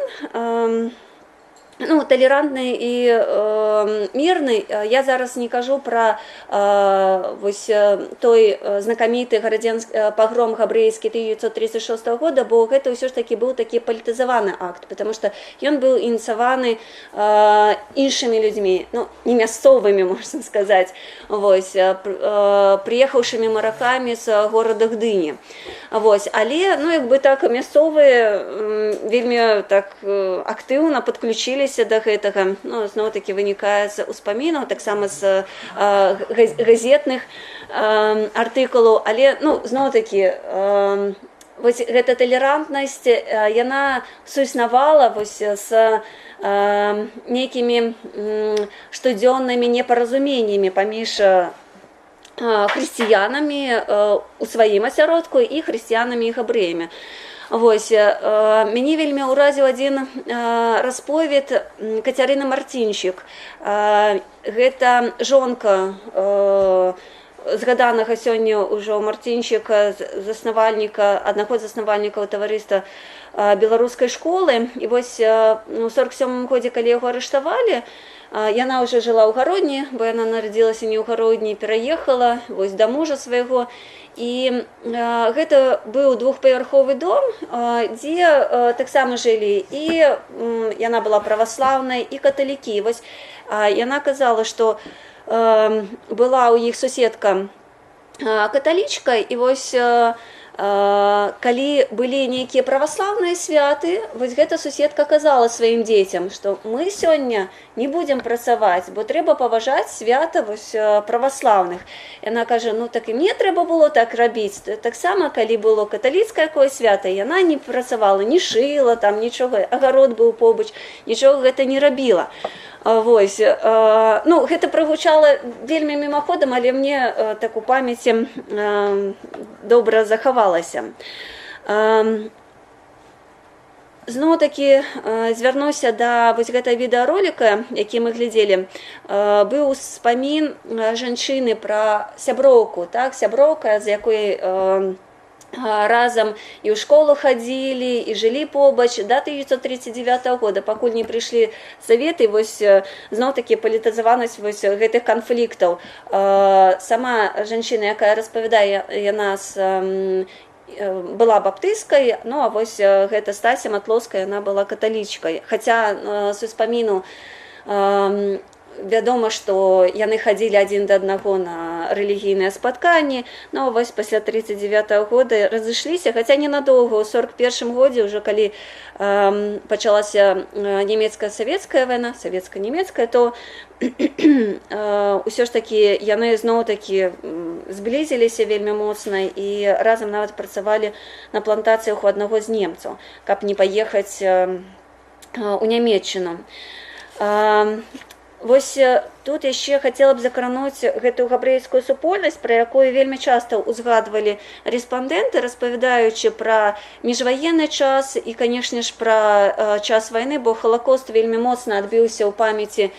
ну, талерантны і мірны. Я зараз не кажу пра вось той знакаміты пагром габрэйскі 1936 года, бо гэта ўсё ж такі быў такі палітызаваны акт, потому што ён быў ініцыяваны іншымі людзьмі, ну, не мясцовымі, можна сказаць, вось, прыехаўшымі маракамі з горада Гдыні. Вось, але, ну, як бы так, мясцовыя вельмі так актыўна падключіліся да гэтага, ну, зноў-такі вынікае з успамінаў, таксама з газетных артыкулаў, але, ну, зноў-такі вось гэта талерантнасць, яна суіснавала вось з нейкімі штодзённымі непаразуменнямі паміж хрысціянамі у сваім асяродку і хрысціянамі і габрэямі. Вось, мяне вельмі ўразіў адзін расповед Кацярыны Марцінчык. Гэта жонка згаданага сёння ўжо Марцінчыка, аднаго з заснавальнікаў таварыства беларускай школы. І вось у 47 годзе, калі яго арыштавалі, яна ўжо жыла ў Гародні, бо яна нарадзілася не ў Гародні, пераехала вось да мужа свайго. І гэта быў двухпавярховы дом, дзе таксама жылі і яна была праваслаўнай, і каталікі. Вось яна казала, што была ў іх суседка каталічка, і вось калі былі нейкія праваслаўныя святы, вось гэта суседка казала сваім дзецям, што мы сёння не будзем працаваць, бо трэба паважаць свята вось праваслаўных. Яна кажа, ну так і мне трэба было так рабіць. Таксама, калі было каталіцкае якое свята, яна не працавала, не шыла там нічога, агарод быў побач, нічога гэта не рабіла. Вось, ну, гэта прагучала вельмі мімаходам, але мне так у памяці добра захавалася. Зноў-такі звярнуся да вось гэтага відэароліка, які мы глядзелі. Быў успамін жанчыны пра сяброўку, так, сяброўка, з якой разам і ў школу хадзілі, і жылі побач да 1939 года, пакуль не прыйшлі саветы, вось зноў-такі палітызаванасць вось гэтых канфліктаў. Сама жанчына, якая распавядае, яна была баптысткай, ну а вось гэта Стася Матлоўская, яна была каталічкай. Хаця з успаміну вядома, што яны хадзілі адзін да аднаго на рэлігійныя спатканні, но вось пасля 1939 года разышліся, хаця ненадоўга, у 1941 годзе, ўжо калі пачалася нямецка-савецкая вайна, савецка-нямецкая, то ўсё ж такі яны зноў-такі зблізіліся вельмі моцна і разам нават працавалі на плантацыях у аднаго з немцаў, каб не паехаць у Нямецчыну. Вось тут яшчэ хацела б закрануць гэтую габрэйскую супольнасць, пра якую вельмі часта ўзгадвалі рэспандэнты, распавядаючы пра міжваенны час і, канешне ж, пра час вайны, бо Халакост вельмі моцна адбіўся ў памяці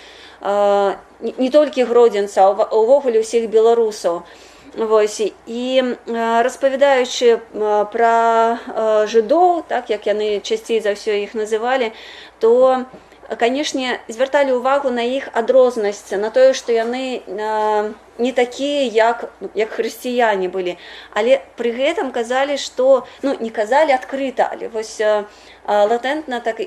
не толькі гродзенца, а ўвогуле ўсіх беларусаў. Вось, і распавядаючы пра жыдоў, так як яны часцей за ўсё іх называлі, то канешне, звярталі ўвагу на іх адрознасць, на тое, што яны не такія, як хрысціяне былі. Але пры гэтым казалі, што, ну, не казалі адкрыта, але вось латэнтна так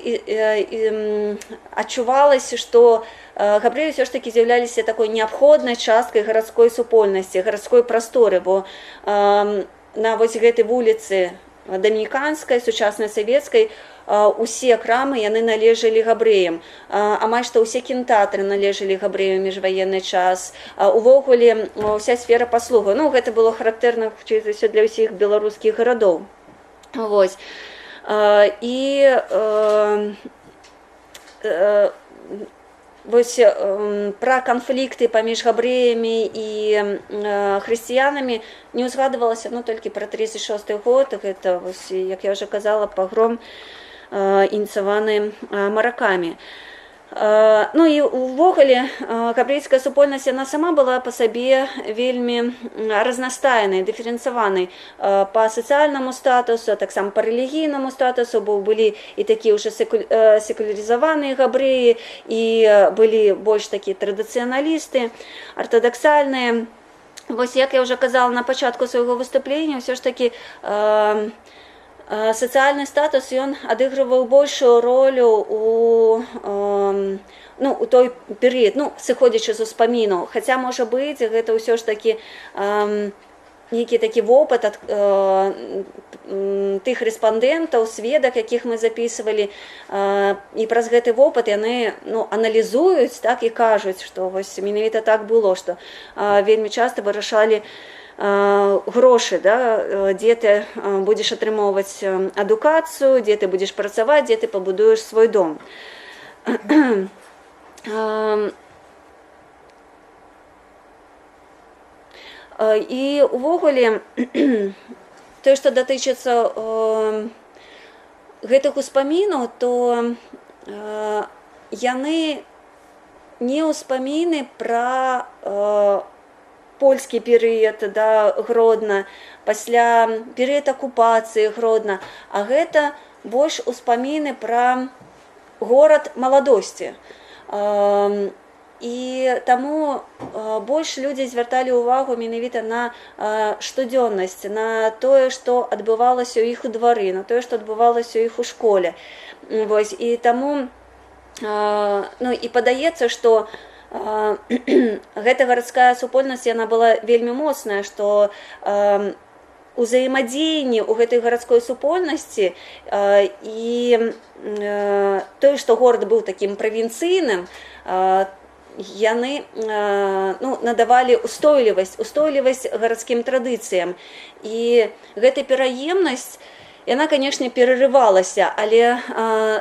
адчувалася, што габрэі ўсё ж такі з'яўляліся такой неабходнай часткай гарадской супольнасці, гарадской прасторы, бо на вось гэтай вуліцы дамініканскай, сучаснай савецкай, усе крамы яны належалі габрэям, амаль што ўсе кінатэатры належалі габрэям міжваенны час, увогуле ўся сфера паслугаў. Ну, гэта было характэрна для ўсіх беларускіх гарадоў. Вось. І вось пра канфлікты паміж габрэямі і хрысціянамі не ўзгадвалася, ну, толькі пра 36 год, гэта, вось, як я ўжо казала, пагром ініцыяваны маракамі. Ну і ўвогуле габрэйская супольнасць, яна сама была па сабе вельмі разнастайнай, дыферэнцыяванай па сацыяльнаму статусу, таксама па рэлігійнаму статусу, бо былі і такія ўжо секулярызаваныя габрэі, і былі больш такія традыцыяналісты, артадаксальныя. Вось, як я ўжо казала на пачатку свайго выступлення, ўсё ж такі сацыяльны статус, ён адыгрываў большую ролю у той перыяд, ну, сыходзячы з успамінаў. Хаця, можа быць, гэта ўсё ж такі нейкі такі вопыт ад тых рэспандэнтаў, сведак, якіх мы запісвалі, і праз гэты вопыт яны, ну, аналізуюць, так, і кажуць, што вось менавіта так было, што вельмі часта вырашалі грошы, да, дзе ты будзеш атрымоўваць адукацыю, дзе ты будзеш працаваць, дзе ты пабудуеш свой дом. І увогуле, тое, што датычыцца гэтых успамінаў, то яны не ўспаміны пра польскі перыяд, да, Гродна, пасля перыяд акупацыі Гродна, а гэта больш успаміны пра горад маладосці. І таму больш людзі звярталі ўвагу менавіта на штодзённасць, на тое, што адбывалася ў іх у двары, на тое, што адбывалася ў іх у школе. Вось, і таму ну, і падаецца, што гэта гарадская супольнасць, яна была вельмі моцная, што узаемадзеянне ў гэтай гарадской супольнасці і тое, што горад быў такім правінцыйным, яны ну, надавалі устойлівасць гарадскім традыцыям. І гэта пераемнасць, яна, канешне, перарывалася, але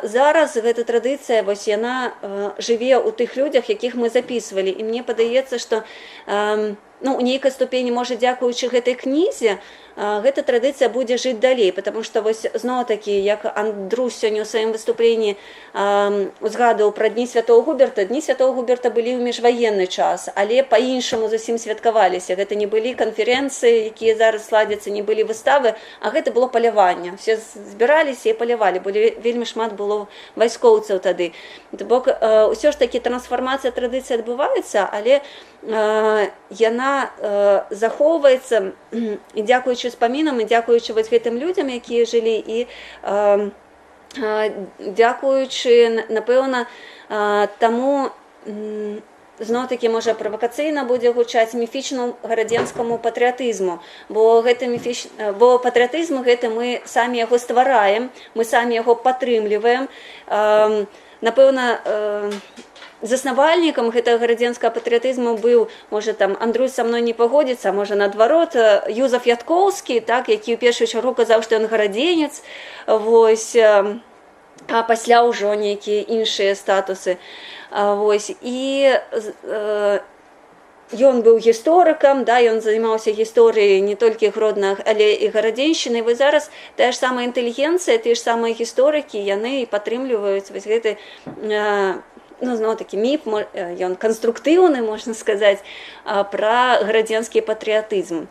зараз гэта традыцыя, вось яна жыве ў тых людзях, якіх мы запісвалі. І мне падаецца, што ну, у нейкай ступені, можа, дзякуючы гэтай кнізе, гэта традыцыя будзе жыць далей, потому што вось зноў-такі, як Андрусь сёння ў сваім выступленні узгадаў пра дні святого Губерта, дні святого Губерта былі ў міжваенны час, але па-іншаму зусім святкаваліся. Гэта не былі канферэнцыі, якія зараз ладзяцца, не былі выставы, а гэта было паляванне. Все збіраліся і палявалі, вельмі шмат было вайскоўцаў тады. Бок ўсё ж такі трансфармацыя традыцыі адбываецца, але яна захоўваецца і дзякуючы спамінам, і дзякуючы вось гэтым людзям, якія жылі, і дзякуючы, напэўна, таму, зноў-такі, можа, правакацыйна будзе гучаць міфічнаму гарадзенскаму патрыятызму, бо патрыятызм гэты мы самі яго ствараем, мы самі яго падтрымліваем. Напэўна, заснавальнікам гэтага гарадзенскага патрыятызму быў, можа, там Андрусь са мной не пагодзіцца, можа, наадварот, Юзаф Яткоўскі, так, які ў першую чаргу казаў, што ён гарадзенец, вось, а пасля ўжо нейкія іншыя статусы. Вось, і ён быў гісторыкам, да, ён займаўся гісторыяй не толькі Гродна, але і гарадзеншчыны. Вось зараз тая ж самая інтэлігенцыя, тыя ж самыя гісторыкі, яны падтрымліваюць вось гэты, ну, зноў-такі міф, ён канструктыўны, можна сказаць, пра гарадзенскі патрыятызм.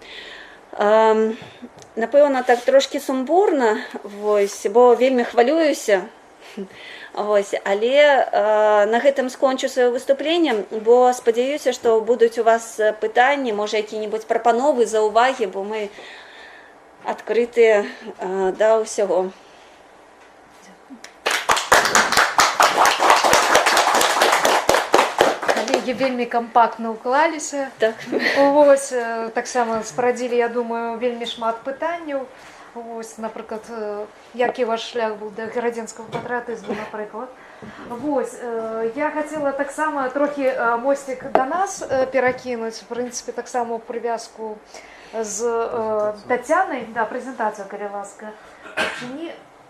Напэўна, так трошкі сумбурна, вось, бо вельмі хвалююся, вось, але на гэтым скончу сваё выступленне, бо спадзяюся, што будуць у вас пытанні, можа, якія-небудзь прапановы, заўвагі, бо мы адкрытыя да ўсяго. Вельмі кампактна ўклаліся. Так. Вось, таксама спарадзілі, я думаю, вельмі шмат пытанняў. Вось, напрыклад, які ваш шлях быў да гарадзенскага патрыятызму, напрыклад. Вось, я хацела таксама трохі мосцік да нас перакінуць, в прынцыпе, таксама ў прывязку з Тацянай. Да, прэзентацыя, калі ласка.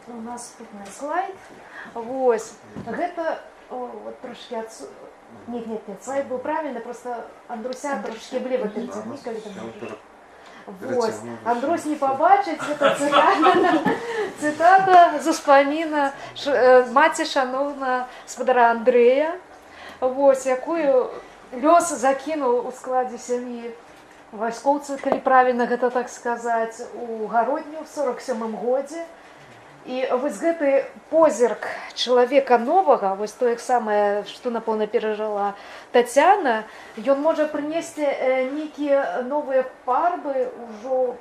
У нас тут слайд. Вось, гэта трошкі адсутнічае. Нет, слайд был правильный, просто Андруся трошки влево перетягни, коли там. Вот, Андрусь не побачить, это цитата з успаміна маці шановна спадара Андрэя, вот, якую лёс закінуў у складзе сям'і вайскоўцаў, калі правильно гэта так сказаць, у Гародню в 47-м годзе. І вось гэты позірк чалавека новага, вось тое самае, што, напэўна, перажыла Тацяна, ён можа прынесці нейкія новыя фарбы, ужо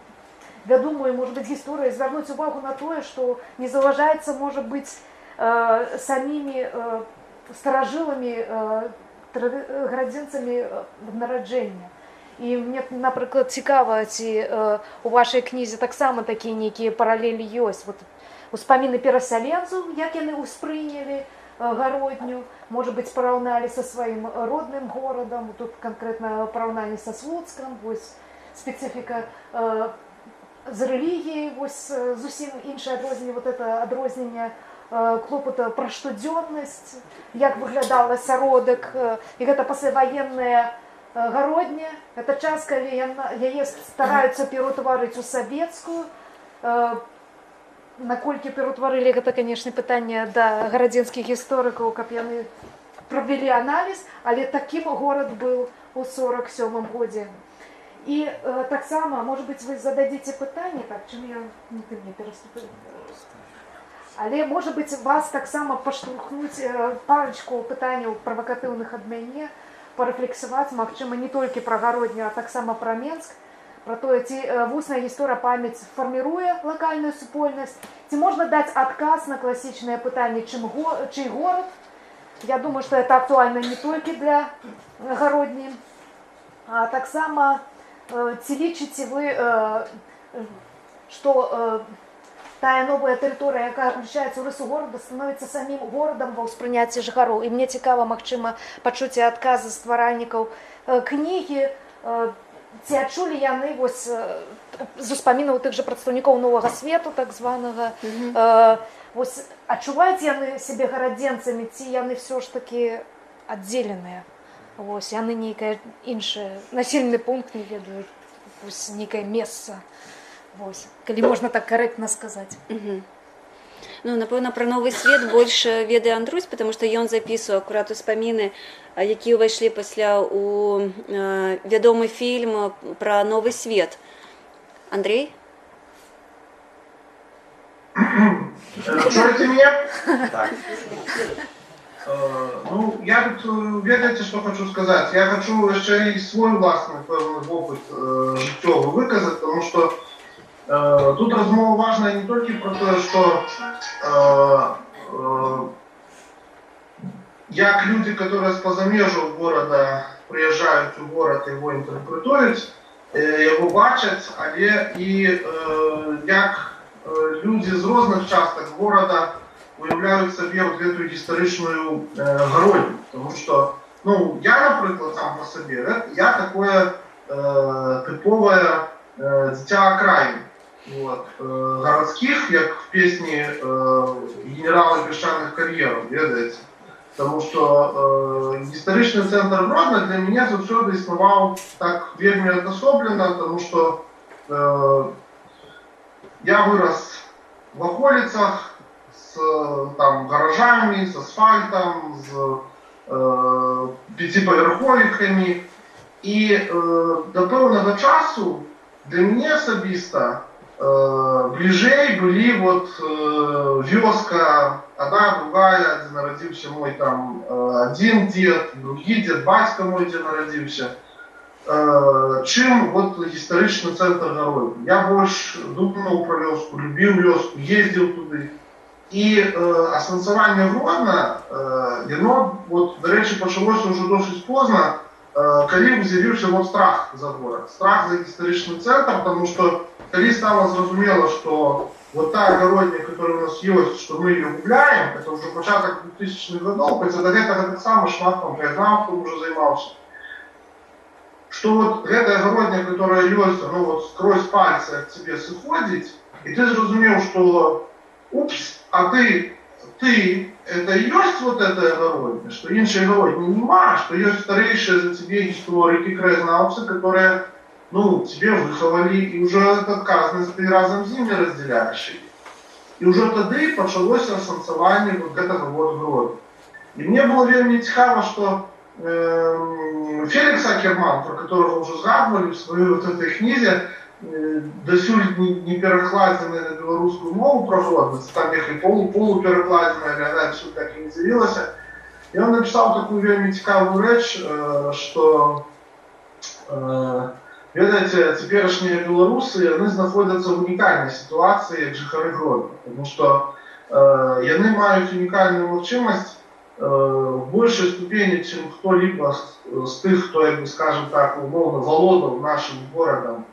вядомую, можа быць, гісторыю, звярнуць увагу на тое, што не заўважаецца, можа быць, самімі старажыламі, гарадзенцамі нараджэння. І мне, напрыклад, цікава, ці у вашай кнізе таксама такія нейкія паралелі ёсць. Успаміны перасяленцаў, як яны ўспрынялі Гародню, можа быць, параўналі са сваім родным горадам, тут канкрэтна параўнанне са Слуцкам, вось спецыфіка з рэлігіяй, вось зусім іншае адрозненне, вот это адрозненне клопата пра штодзённасць, як выглядала асяродак, і гэта пасляваенная Гародня, гэта час, калі яе стараюцца пераўтварыць у савецкую. Наколькі пераўтварылі, гэта, канешне, пытанне да гарадзенскіх гісторыкаў, каб яны правялі аналіз, але такім горад быў у 47-м годзе. І так само, може бути, ви зададите питання, так, чим я, ти мені переступив. Але, може бути, вас так само поштовхнуть парочку питань провокативних від мене, порефлексувати, мабуть, не тільки про Городню, а так само про Менськ, про то, ці вусна історія пам'ять формує локальну супольність, ці можна дати відказ на класичне питання, чий город. Я думаю, что это актуально не только для Городни, а так само ці лічите ви, що та новая территория, яка включається у рису города, становиться самим городом ва ўспрыняцці жыхароў. І мне цікава, магчыма, пачуць адказы стваральнікаў кнігі, ці адчулі яны вось з успамінаў тых жа прадстаўнікоў новага свету, так званага, вось адчуваюць яны сябе гарадзенцамі, ці яны все ж таки аддзеленыя? Вось яны нейкае іншае населены пункт не ведаюць, вось нейкае месца. Вось, калі можна так карэктна сказаць. Ну, напэўна, пра новы свет больш ведае Андрусь, потому што ён запісваў акурат успаміны, якія ўвайшлі пасля у вядомы фільм пра новы свет. Андрей? Чуете меня? Так. Ну, я тут, ведаете, что хочу сказать? Я хочу еще и свой властный опыт життєвий выказать, потому что тут размова важная не только про то, что як люди, которые с позамежу города приезжают в город, его интерпретують, его бачать, але і як люди з різних часток города уявляють собі от эту історичну Городню. Тому що, ну, я, наприклад, сам по собі, я такое типове дитя окраїн. Вот. Городских, як в песні «Генерали піщаних кар'єрів», ведаєте? Тому що історичний центр Гродно для мене завжди існував так вельми одособленно, тому що я вырос в околицах с там, гаражами, с асфальтом, с п'ятиповерховиками. І до певного часу для мене особисто ближей были вот вёска, одна, другая, где народился мой там один дед, другий дед, батька мой, где народился, чим вот историчный центр Городни. Я больше думал про вёску, любил вёску, ездил туда. І асэнсаванне Гродна, яно, вот, до речі, почалося вже досить поздно, коли з'явився вот страх за город, страх за історичний центр, тому що коли стало зрозуміло, що вот та Городня, которая у нас есть, что мы ее губляем, это уже початок 2000-х годов, хотя до этого так само шмат там краєзнавством уже займался, что вот эта Городня, которая есть, ну вот сквозь пальцы к тебе сыходить, и ты зрозумел, что упс, а ты, это и есть вот эта Городня, что іншої Городні нема, что есть старейшие за тебе историки, краєзнавцы, которые, ну, тебе выховали, и уже отказность ты разом з ними разделяешь. И уже тоді почалося асэнсаванне вот этого вот Гродно. И мне было вельми цікаво, что Фелікс Акерман, про которого уже згадували в своей вот этой книзе, досюль не перекладены на белорусскую мову про Гродно, там их и полуперекладены, але она всюди так и не з'явилася. И он написал такую вельми цікаву речь, что, ведаете, теперешние белорусы, они знаходяться в унікальній ситуації, як жихари Гродно, тому що вони мають унікальну можливість в большей ступени, чем кто-либо з тих, хто, як би, скажем так, умовно, володав нашим городом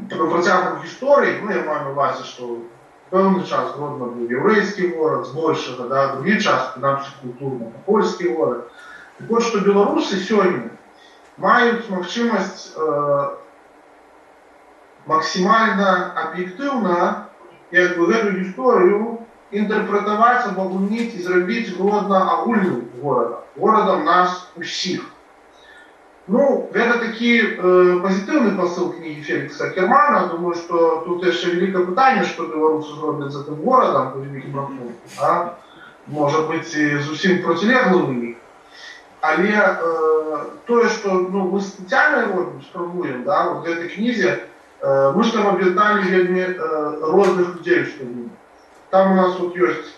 протягом історії. Ну, я маю на увазі, що певний час Гродно був єврейський город, збільшого, да, другий час, наші культурно, польський город. Так от, що білоруси сьогодні мають можливість максимально об'єктивно, якби, эту історію інтерпретувати, обогунити і зробити Гродно огульним городом, городом нас усіх. Ну, это такие позитивный посыл книги Фелікса Акермана. Думаю, что тут еще великое питание, что белорусы зроблять за тим городом, по великим рахункам, да? Может быть, и зовсім протилеглым у них. але тое, што мы спецыяльна спрабуем, да, вот в гэтай кнізе, мы ж там аб'ядналі вельмі розных людзей ў Успамінах. Там у нас вот ёсць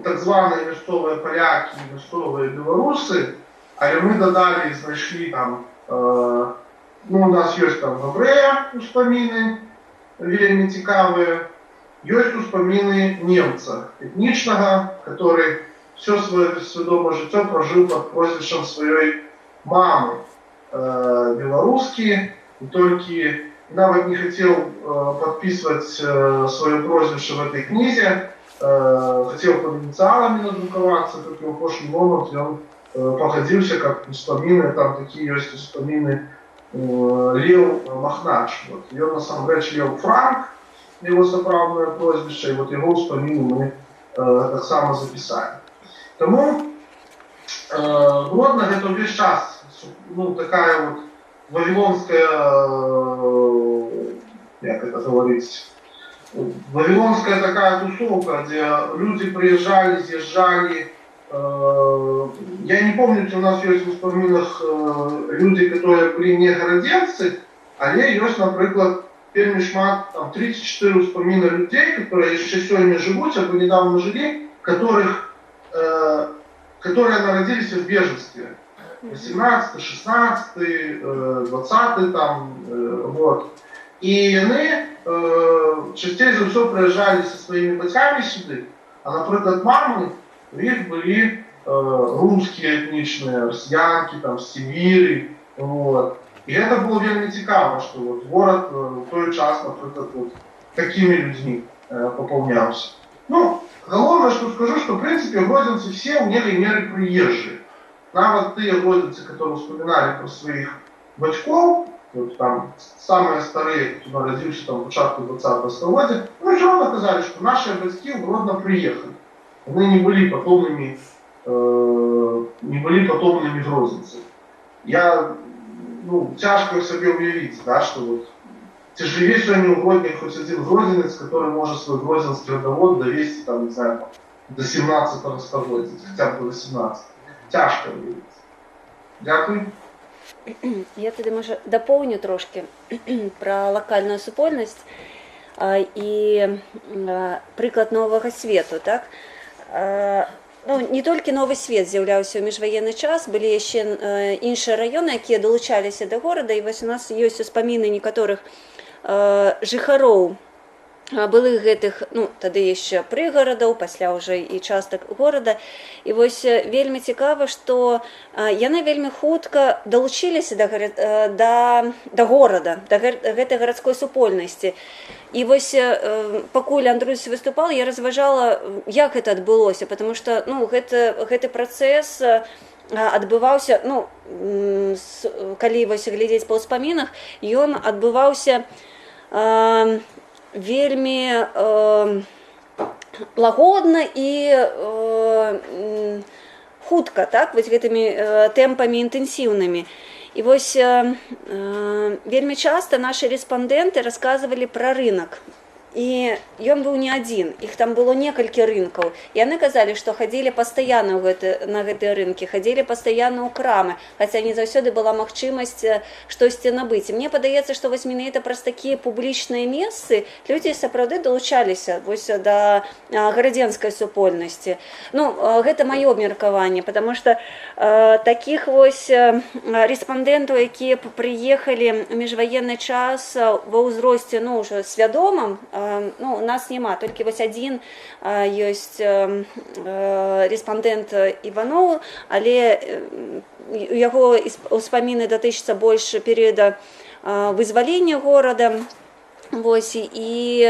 так званыя мясцовыя палякі, мясцовыя беларусы, але мы дадалі і знайшлі там, у нас ёсць там габрэя успаміны, вельмі цікавыя, ёсць успаміны немца этнічнага, который все свое свядомае жыццё прожил под прозвищем своей мамы, белорусский, и только нават не хотел подписывать свое прозвище в этой книге, хотел под инициалами надрукаваться, как и в прошлый момент он походился как успамины, там такие есть успамины Лев Махнач. Вот. Ее на самом деле Лев Франк, его сапраўднае прозвище, и вот его успамины мы так само записали. Тому Гродно это весь час такая вот вавилонская, как это говорить, вавилонская такая тусовка, где люди приезжали, съезжали. Я не помню, у нас есть в успаминах люди, которые были не городенцы, але есть, например, вельмі шмат, там 34 успаміны людей, которые еще сегодня живут, або недавно жили, которые народились в беженстве. 18, 16, 20 там, вот. И они частей за все приезжали со своими батьками сюда, а, например, мамы, у них были русские этничные, россиянки, там, с Сибири, вот. И это было вельмі цікаво, что вот город в той час, например, вот такими людьми пополнялся. Головное, что скажу, что в принципе гродненцы все в некой мере приезжие. Нават те гродненцы, которые вспоминали про своих батьков, вот там самые старые, кто народился там в початку 20-го столетия, все равно сказали, что наши батьки в Гродно приехали. Они не были потомными гродненцев. Я, тяжко себе уявить, да, что вот тяжелее сегодня у Гродня хоть один гродненец, который может свой гродненский родовод довести, там, не знаю, до 17-го столетия, хотя бы до 18. Тяжко уявить. Дякую. Я тоді, може, доповню трошки про локальну супольність і приклад Нового Свету, так? Не тільки Новий Свет з'являвся у міжвоєнний час, були ще інші райони, які долучалися до города, і ось у нас є успаміни некоторих жыхароў былых гэтых, тады яшчэ прыгарадаў, пасля ўжо і частак горада. І вось вельмі цікава, што яны вельмі хутка далучыліся да горада, да гэтай гарадской супольнасці. І вось пакуль Андрусь выступал, я разважала, як гэта адбылося, потому што гэты працэс адбываўся, калі вось глядзець па ўспамінах, ён адбываўся вельмі лагодна і хутка, так, вось гэтымі тэмпамі інтэнсіўнымі. І вось вельмі часта нашы рэспандэнты расказвалі пра рынак. І ён быў не адзін, іх там было некалькі рынкаў. І яны казалі, што хадзілі пастаянна на гэтыя рынкі, хадзілі пастаянна ў крамы, хаця не заўсёды была магчымасць штосьці набыць. І мне падаецца, што вось менавіта праз такія публічныя месцы людзі сапраўды далучаліся вось да гарадзенскай супольнасці. Гэта маё абмеркаванне, потому што такіх вось рэспандэнтаў, якія прыехалі ў міжваенны час ва ўзросце, ўжо свядомым, у нас няма, толькі вось адзін ёсць рэспандэнт Іваноў, але у яго ўспаміны датычацца больш перыяда вызвалення горада. Вось, і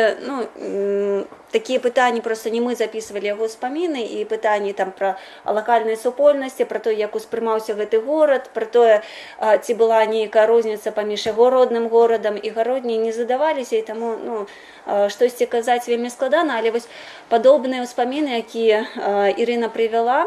такія пытанні проста не мы записывалі яго ўспаміны, і пытанні там пра лакальнай супольнасці, пра тое, як успрымаўся гэты горад, пра тое, ці была нейкая розніца паміж яго родным горадам і гародняй, не задаваліся, і таму штосьці казаць вельмі складана, але вось падобныя ўспаміны, якія Ірына прывяла,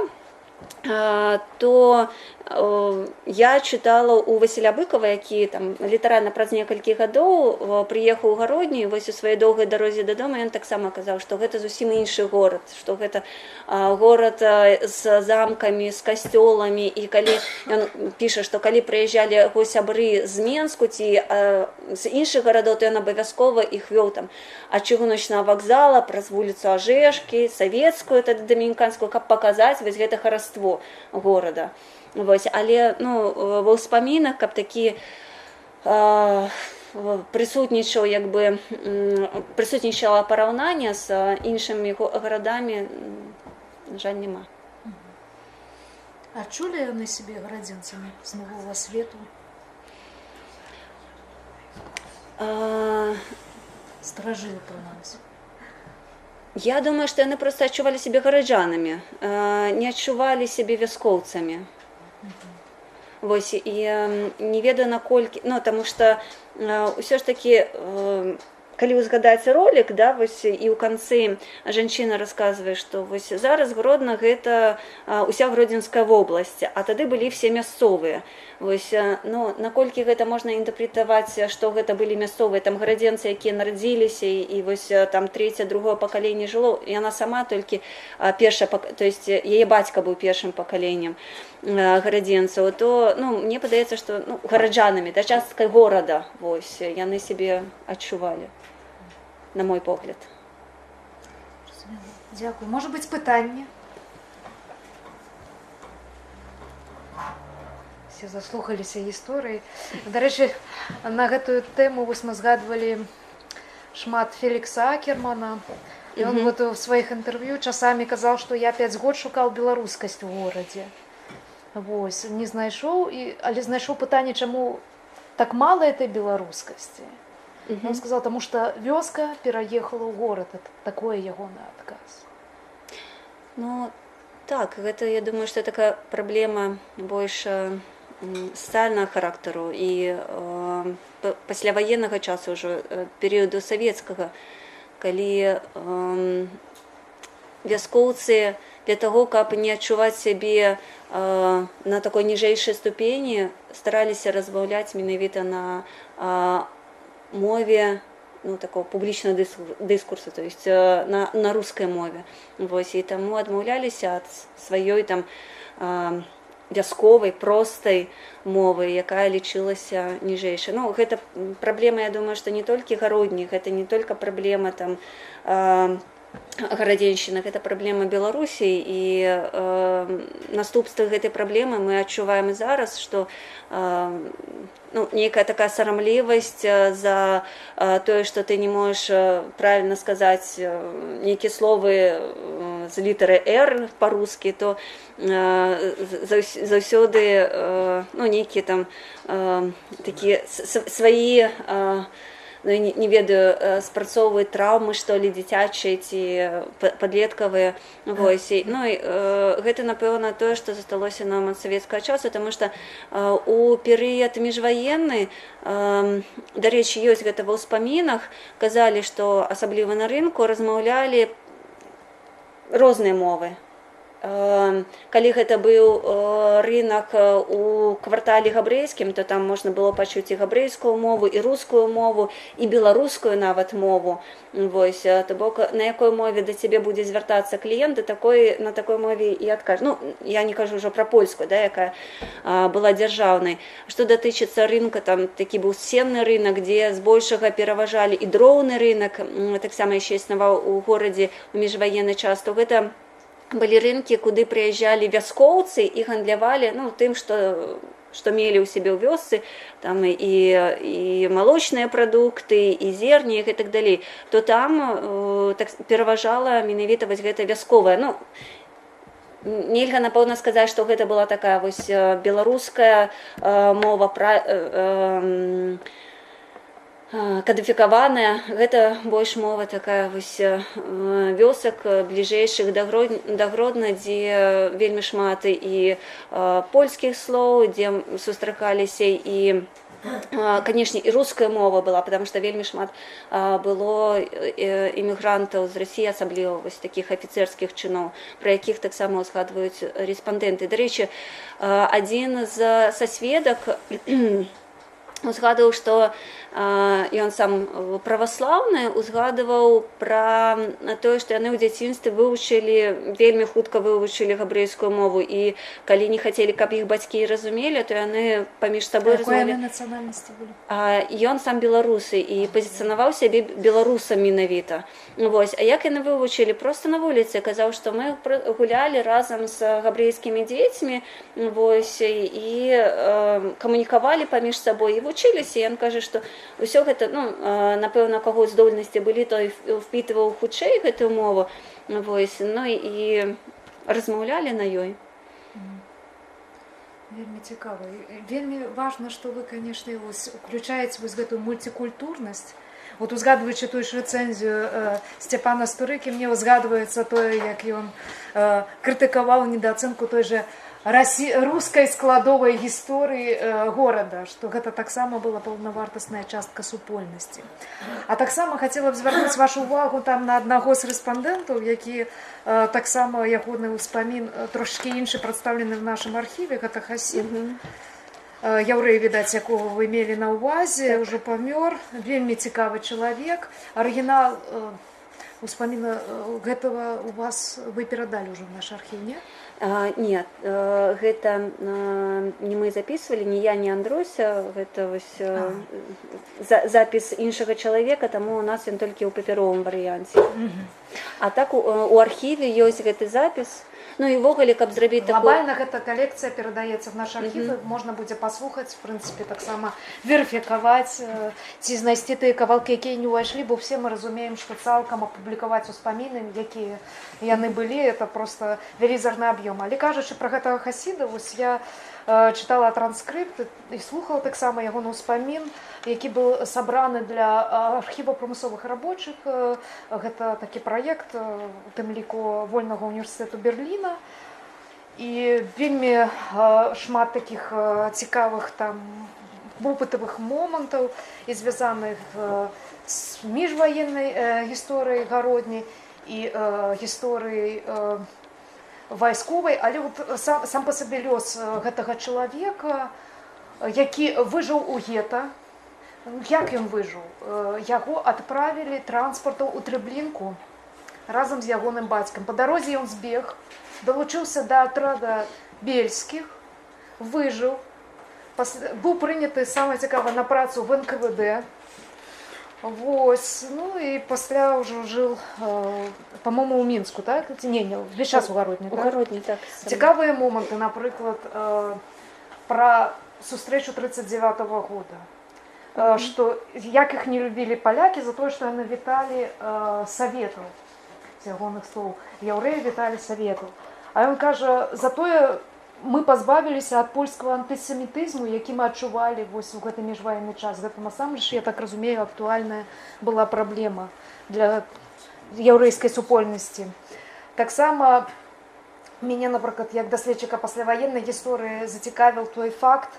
то я чытала у Васіля Быкова, які там літаральна праз некалькі гадоў прыехаў у Гародню, і вось у сваёй доўгай дарозе дадому ён таксама казаў, што гэта зусім іншы горад, што гэта горад з замкамі, з касцёламі, і калі ён піша, што калі прыязджалі яго сябры з Менску ці з іншых гарадоў, то ён абавязкова іх вёў там ад чыгуначнага вакзала праз вуліцу Ажэшкі, савецкую, тады дамініканскую, каб паказаць вось гэта хараство горада. Вось, але ва ўспамінах, каб такі прысутнічала параўнання з іншымі гарадамі, на жаль, няма. А чулі яны сябе гарадзенцамі з новага свету? Старажылы прынамсі. Я думаю, што яны проста адчувалі сябе гараджанамі, не адчувалі сябе вяскоўцамі. Вось, і не ведаю наколькі, таму што ўсё ж такі, калі вы згадаеце ролик, да, вось, і ў канцы жанчына расказвае, што вось зараз Гродна гэта уся Гродзенская вобласць, а тады былі все мясцовыя. Вось, наколькі гэта можна інтэрпрэтаваць, што гэта былі мясцовыя там гарадзенцы, якія нарадзіліся, і вось там трэцяе, другое пакаленне жыло, яна сама толькі першае, то есть яе бацька быў першым пакаленнем гарадзенцаў, то мне падаецца, што гараджанамі, да, часткай горада, вось, яны сябе адчувалі, на мой погляд. Дзякую. Можа быць, пытанне? Все заслухаліся гісторыі. Дарэчы, на гэтую тэму вось мы згадвалі шмат Фелікса Акермана. І он вот у сваіх інтэрв'ю часамі казаў, што я 5 год шукаў беларускасць у горадзе. Вось, не знайшоў, але знайшоў пытанне, чаму так мала этой беларускасці. Он сказал, потому что вёска пераехала ў горад. Это такое ягоны адказ. Так, гэта, я думаю, што такая праблема больш сацыяльнага характару, і пасляваеннага часу ўжо, перыяду савецкага, калі вяскоўцы для таго, каб не адчуваць сябе на такой ніжэйшай ступені, стараліся размаўляць менавіта на мове, такого публічнага дыскурсу, то есть на рускай мове. Вось, і таму адмаўляліся ад сваёй там вясковай, простай мовы, якая лічылася ніжэйшай. Гэта праблема, я думаю, што не толькі Гародні, гэта не толькі праблема там гарадзеншчына, гэта праблема Беларусі, і наступствы гэтай праблемы мы адчуваем і зараз, што нейкая такая сарамлівасць за тое, што ты не можаш правільна сказаць нейкія словы з літары «Р» па-рускі, то заўсёды нейкія там такія свае, не ведаю, спрацоўваюць траўмы, што ли, дзіцячыя ці падлеткавыя. Гэта, напэўна, тое, што засталося нам ад савецкага часу, таму што у перыяд міжваенны, дарэчы, ёсць гэта ва ўспамінах, казалі, што асабліва на рынку размаўлялі розныя мовы. Калі гэта быў рынак у квартале габрэйскім, то там можна было пачуць і габрэйскую мову, і рускую мову, і беларускую нават мову. Вось, то бок, на якой мове да цябе будзе звяртацца кліент, на такой мове і адкажа. Я не кажу ўжо пра польскую, да, якая была дзяржаўнай. Што датычыцца рынка, там такі быў сенны рынак, дзе збольшага пераважалі і дроўны рынак, таксама яшчэ існаваў у горадзе у міжваенны час, то гэта былі рынкі, куды прыязджалі вяскоўцы і гандлявалі тым, што мелі ў сябе ў вёсцы, там і малочныя прадукты, і зерні, і так далей, то там пераважала менавіта вось гэта вясковая. Нельга, напэўна, сказаць, што гэта была такая вось беларуская мова, кадыфікаваная, гэта больш мова такая вось вёсак бліжэйшых да Гродна, дзе вельмі шмат і польскіх слоў, дзе сустракаліся і Канешне, і руская мова была, потому што вельмі шмат было імігрантаў з Расіі, асабліва вось такіх афіцэрскіх чыноў, пра якіх таксама узгадваюць рэспандэнты. Дарэчы, адзін са сведак узгадваў, што ён сам праваслаўны, узгадваў пра тое, што яны ў дзяцінстве вельмі хутка вывучылі габрэйскую мову, і калі не хацелі, каб іх бацькі разумелі, то яны паміж сабой размаўлялі. Якой нацыянальнасці былі? Ён сам беларусы і пазіцыянаваў сябе беларусам менавіта. Вось. А як яны вывучылі? Проста на вуліцы. Казаў, што мы гулялі разам з габрэйскімі дзецьмі, вось, і камунікавалі паміж сабой і вучыліся. Ён кажа, што ўсё гэта, напэўна, каго здольнасці былі, той впітваў хутчэй гэтую мову, вось, і размаўлялі на ёй. Вельмі цікава. Вельмі важна, што вы, канешне, уключаеце гэтую мультикультурнасць. Вот узгадваючы тую ж рэцэнзію Сцяпана Стурыкі, мне узгадваецца тое, як ён крытыкаваў недаацэнку той же рускай складовай гісторыі горада, што гэта таксама была паўнавартасная частка супольнасці. А таксама хацела б звярнуць вашу увагу там на аднаго з рэспандэнтаў, які таксама ягоны ўспамін трошкі іншы прадстаўлены в нашым архіве, гэта Хасід. Яўрэй, відаць, якого вы мелі на ўвазе, ўжо памёр, вельмі цікавы чалавек. Арыгінал успаміна гэтага у вас вы перадалі ўжо ў наш архіў, не? Нет, гэта не мы записывалі, не я, не Андруся, гэта вось запіс іншага чалавека, таму у нас ён толькі ў папяровым варыянце. А так у архіве ёсць гэты запіс. Ну і ввогуле, каб зрабіць такую... Глобальна гэта калекцыя перадаецца в наш архів, можна будзе паслухаць, в прынцыпе, таксама верыфікаваць, ці знайсці тыя кавалкі, якія не ўвайшлі, бо все мы разумеем, што цалкам апублікаваць успаміны, якія яны былі, это просто велізарны аб'ём. Але кажучы пра гэтага Хасіда, вось я чытала транскрыпт і слухала таксама ягоны ўспамін, які быў сабраны для архіва прамысловых рабочых. Гэта такі праект, у тым ліку Вольнага універсітэту Берліна. І вельмі шмат такіх цікавых там вопытавых момантаў і звязаных з міжваеннай гісторыяй гародняй і гісторыяй вайсковай, але сам па сабе лёс гэтага чалавека, які выжыў у гета. Як ён выжыў? Яго адправілі транспартам у Трэблінку разам з ягоным бацькам. Па дарозе ён збег, далучыўся да атрада бельскіх, выжыў, быў прыняты, самае цікавае, на працу в НКВД. Вось, ну і пасля ўжо жыў, па-моему, у Мінску, так? Не, весь час у Гародні, так? У Гародні, так. Цікавыя моманты, напрыклад, пра сустрэчу 39-го года. Што як іх не любілі палякі за тое, што яны віталі саветаў, з ягоных слоў. Яўрэі віталі саветаў. А ён кажа, затое мы пазбавіліся ад польскага антысемітызму, які мы адчувалі вось у гэты міжваенны час. Гэта насамрэч, я так разумею, актуальная была праблема для яўрэйскай супольнасці. Таксама мяне, напрыклад, як даследчыка пасляваеннай гісторыі зацікавіў той факт,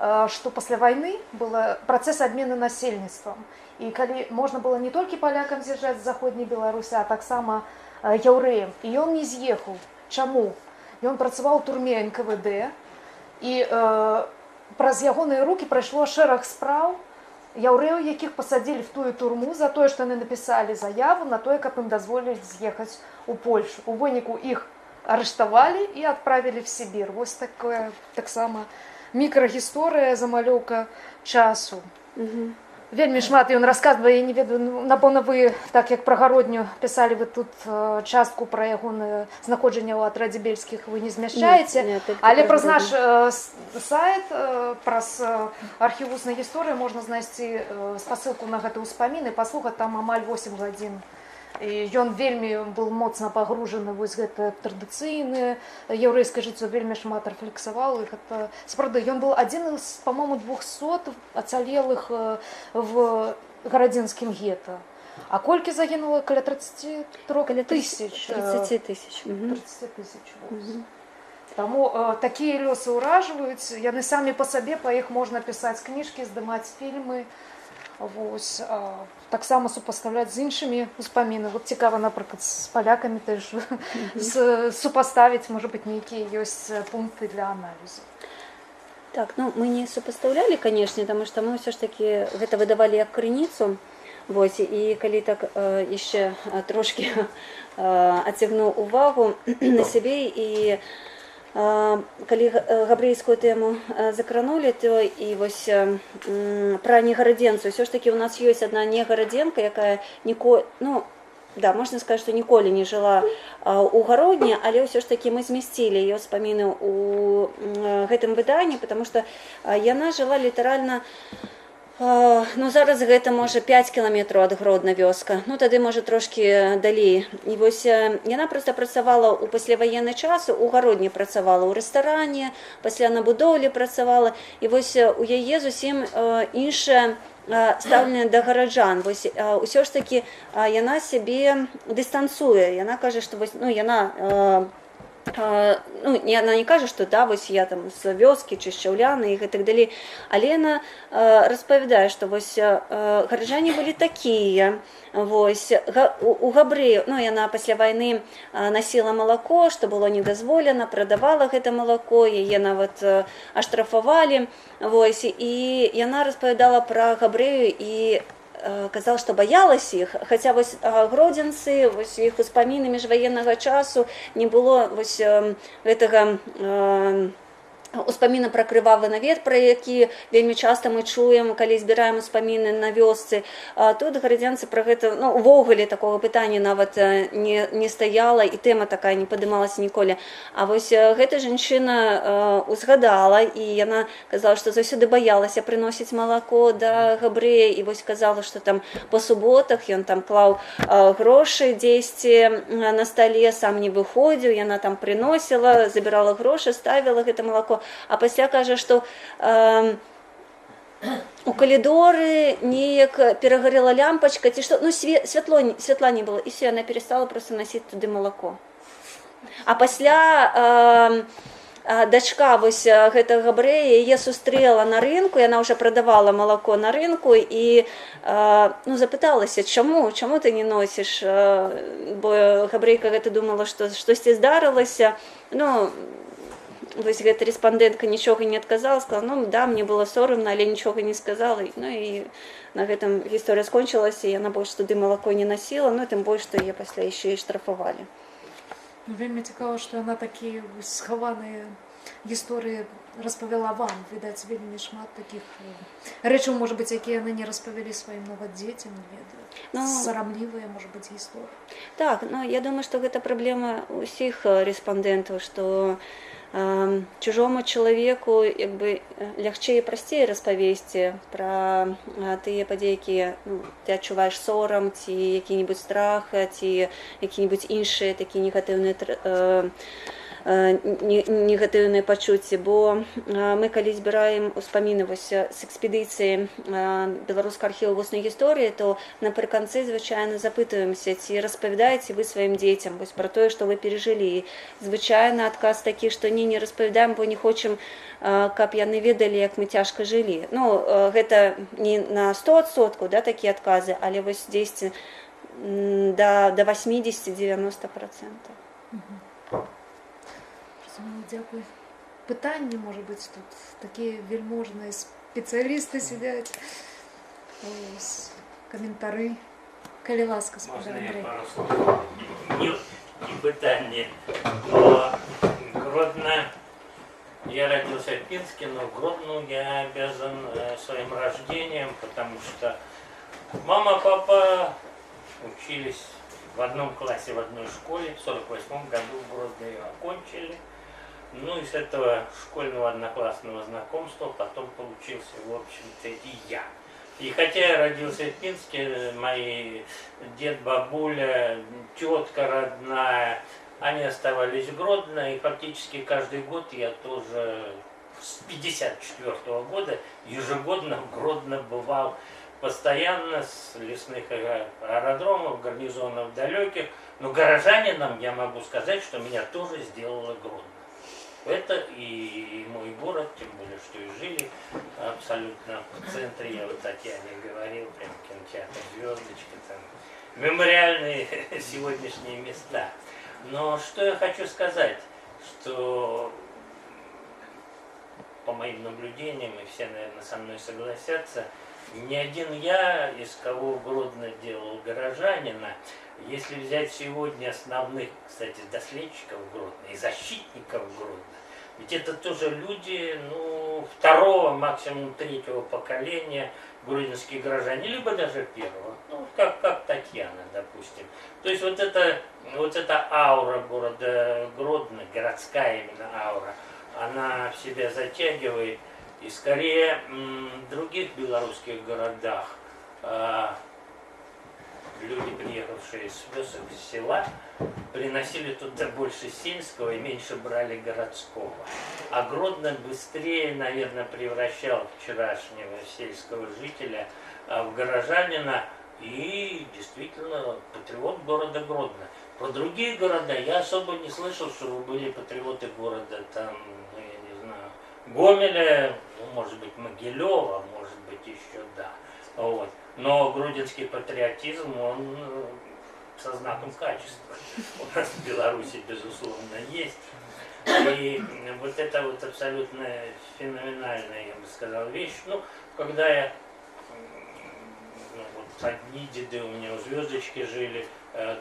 што пасля вайны был працэс абмену насельніцтвам. І калі можна было не толькі палякам з'язджаць з заходняй Беларусі, а таксама яўрэям. І ён не з'ехаў. Чаму? Ён працаваў у турме НКВД, і праз ягоныя рукі прайшло шэраг спраў яўрэяў, якіх пасадзілі в тую турму за тое, што яны напісалі заяву на тое, каб ім дазволілі з'ехаць у Польшу. У выніку іх арыштавалі і адправілі в Сібір. Вось такое таксама мікрагісторыя, замалёўка часу. Вельмі шмат ён расказвае, я не ведаю, напэўна, вы, так як пра Гародню пісалі вы тут частку пра ягонае знаходжанне ў атрадзе бельскіх вы не змяшчаеце, але праз наш сайт, праз архіў вуснай гісторыі можна знайсці спасылку на гэты ўспамін і паслухаць там амаль 8 гадзін. І ён вельмі быў моцна пагружаны вось гэта традыцыйнае яўрэйскае жыццё, вельмі шмат рэфлексаваў. Сапраўды, ён быў адзін з, па-моему, 200 ацалелых в гарадзенскім гета. А колькі загінула? Каля 33 тысяч? 30 тысяч. 30 тысяч. Таму такія лёсы ўражваюць, яны самі па сабе, па іх можна пісаць кніжкі, здымаць фільмы, вось, таксама супастаўляць з іншымі успаміны. Вот цікава, напрыклад, з палякамі теж супаставіць, можа быць, нейкія ёсць пункты для аналізу. Так, ну мы не супастаўлялі, канешне, таму што мы ўсё ж такі гэта выдавалі як крыніцу. Вось, і калі так яшчэ трошкі адцягну увагу на сябе і калі габрэйскую тэму закранулі, то і вось пра негарадзенцу. Ўсё ж такі у нас ёсць адна негарадзенка, якая ну, да, можна сказаць, што ніколі не жыла ў Гародні, але ўсё ж такі мы змясцілі яе ўспаміны ў гэтым выданні, потому што яна жыла літаральна, ну зараз гэта можа 5 кіламетраў ад Гродна вёска, ну тады можа трошкі далей. І вось яна проста працавала ў пасляваенны час, у Гародні працавала ў рэстаране, пасля на будоўлі працавала, і вось у яе зусім іншае стаўленне да гараджан. Вось усё ж такі яна сябе дыстанцуе, яна кажа, што вось, ну яна ну, яна не кажа, што да, вось я там з вёскі чи Шчаўляны і гэтак далей, але яна распавядае, што вось гараджане былі такія, вось у габрэяў, ну яна пасля вайны насіла малако, што было недазволена, прадавала гэта малако, яе нават аштрафавалі, вось, і яна распавядала пра габрэяў і казала, што баялась іх, хаця вось гродзенцы, вось іх успаміны міжваеннага часу не было вось гэтага успаміна пра крывавы навет, пра які вельмі часта мы чуем, калі збіраем успаміны на вёсцы. Тут гарадзенцы пра гэта, ну, увогуле такога пытання нават не стаяла, і тэма такая не падымалася ніколі. А вось гэта жанчына узгадала, і яна казала, што заўсёды баялася прыносіць малако да габрэя, і вось казала, што там па суботах ён там клаў грошы дзесьці на стале, сам не выходзіў, яна там прыносіла, забірала грошы, ставіла гэта малако. А пасля кажа, што у калідоры неяк перагарэла лямпачка, ці што, ну святла не было, і все, яна перестала просто насіць туды малако. А пасля дачка вось гэтага габрэя яе сустрэла на рынку, яна ўжо прадавала малако на рынку, і ну, запыталася, чаму ты не носіш, бо габрэйка гэта думала, што штосьці здарылася. Ну, вось гэта рэспандэнтка нічога не адказала, сказала, ну да, мне было сорамна, але нічога не сказала. Ну і на гэтым гісторыя скончылася, і яна больш туды малако не насіла, ну тым больш, што яе пасля яшчэ і штрафавалі. Вельмі цікава, што яна такія схаваныя гісторыі распавяла вам. Відаць, вельмі шмат такіх рэчаў, можа быць, якія яны не распавялі сваім нават дзецям, не ведаю. Сарамлівыя, можа быць, гісторыі. Так, ну я думаю, што гэта праблема ўсіх рэспандэнтаў, што чужому чалавеку як бы лягчэй і прасцей распавесці пра тыя падзеі, якія ты адчуваеш сорам, ці які-небудзь страх, ці які-небудзь іншыя такія негатыўныя пачуцці, бо мы калі збіраем успаміны вось з экспедыцыі Беларускага архіву вуснай гісторыі, то напрыканцы звычайна запытваемся, ці распавядаеце вы сваім дзецям вось пра тое, што вы перажылі. Звычайна адказ такі, што не распавядаем, бо не хочам, каб яны ведалі, як мы цяжка жылі. Ну, гэта не на 100%, да, такія адказы, але вось дзесьці да 80-90%. Дзякуй. Пытанні, можа быць, тут такія вельможныя спецыялісты сядзяць. Каментары. Калі ласка, спадар Андрей. Не пытанне, но Гродно, я родился в Пинске, но Гродно я обязан своим рождением, потому что мама, папа учились в одном классе в одной школе, в 1948 году в Гродно ее окончили. Ну и с этого школьного одноклассного знакомства потом получился, в общем-то, и я. И хотя я родился в Пинске, мои дед, бабуля, тетка родная, они оставались в Гродно, и фактически каждый год я тоже с 1954 года ежегодно в Гродно бывал постоянно, с лесных аэродромов, гарнизонов далеких. Но горожанином я могу сказать, что меня тоже сделало Гродно. Это и мой город, тем более, что и жили абсолютно в центре, я вот Татьяне говорил, прям кинотеатр «Звездочка», там, мемориальные сегодняшние места. Но что я хочу сказать, что по моим наблюдениям, и все, наверное, со мной согласятся, не один я, из кого Гродно делал горожанина, если взять сегодня основных, кстати, доследчиков Гродно и защитников Гродно, ведь это тоже люди, ну, второго, максимум третьего поколения гродненские горожане, либо даже первого, ну, как Татьяна, допустим. То есть вот эта аура города Гродно, городская именно аура, она в себя затягивает, и скорее в других белорусских городах люди, приехавшие с вёсок, с села, приносили туда больше сельского и меньше брали городского. А Гродно быстрее, наверное, превращал вчерашнего сельского жителя в горожанина и действительно патриот города Гродно. Про другие города я особо не слышал, чтобы были патриоты города, там, ну, я не знаю, Гомеля, ну, может быть, Могилева, может быть, еще да. Вот. Но гродненский патриотизм, он со знаком качества. У нас в Беларуси, безусловно, есть. И вот это вот абсолютно феноменальная, я бы сказал, вещь. Ну, когда я, ну, вот одни деды у меня у Звездочки жили,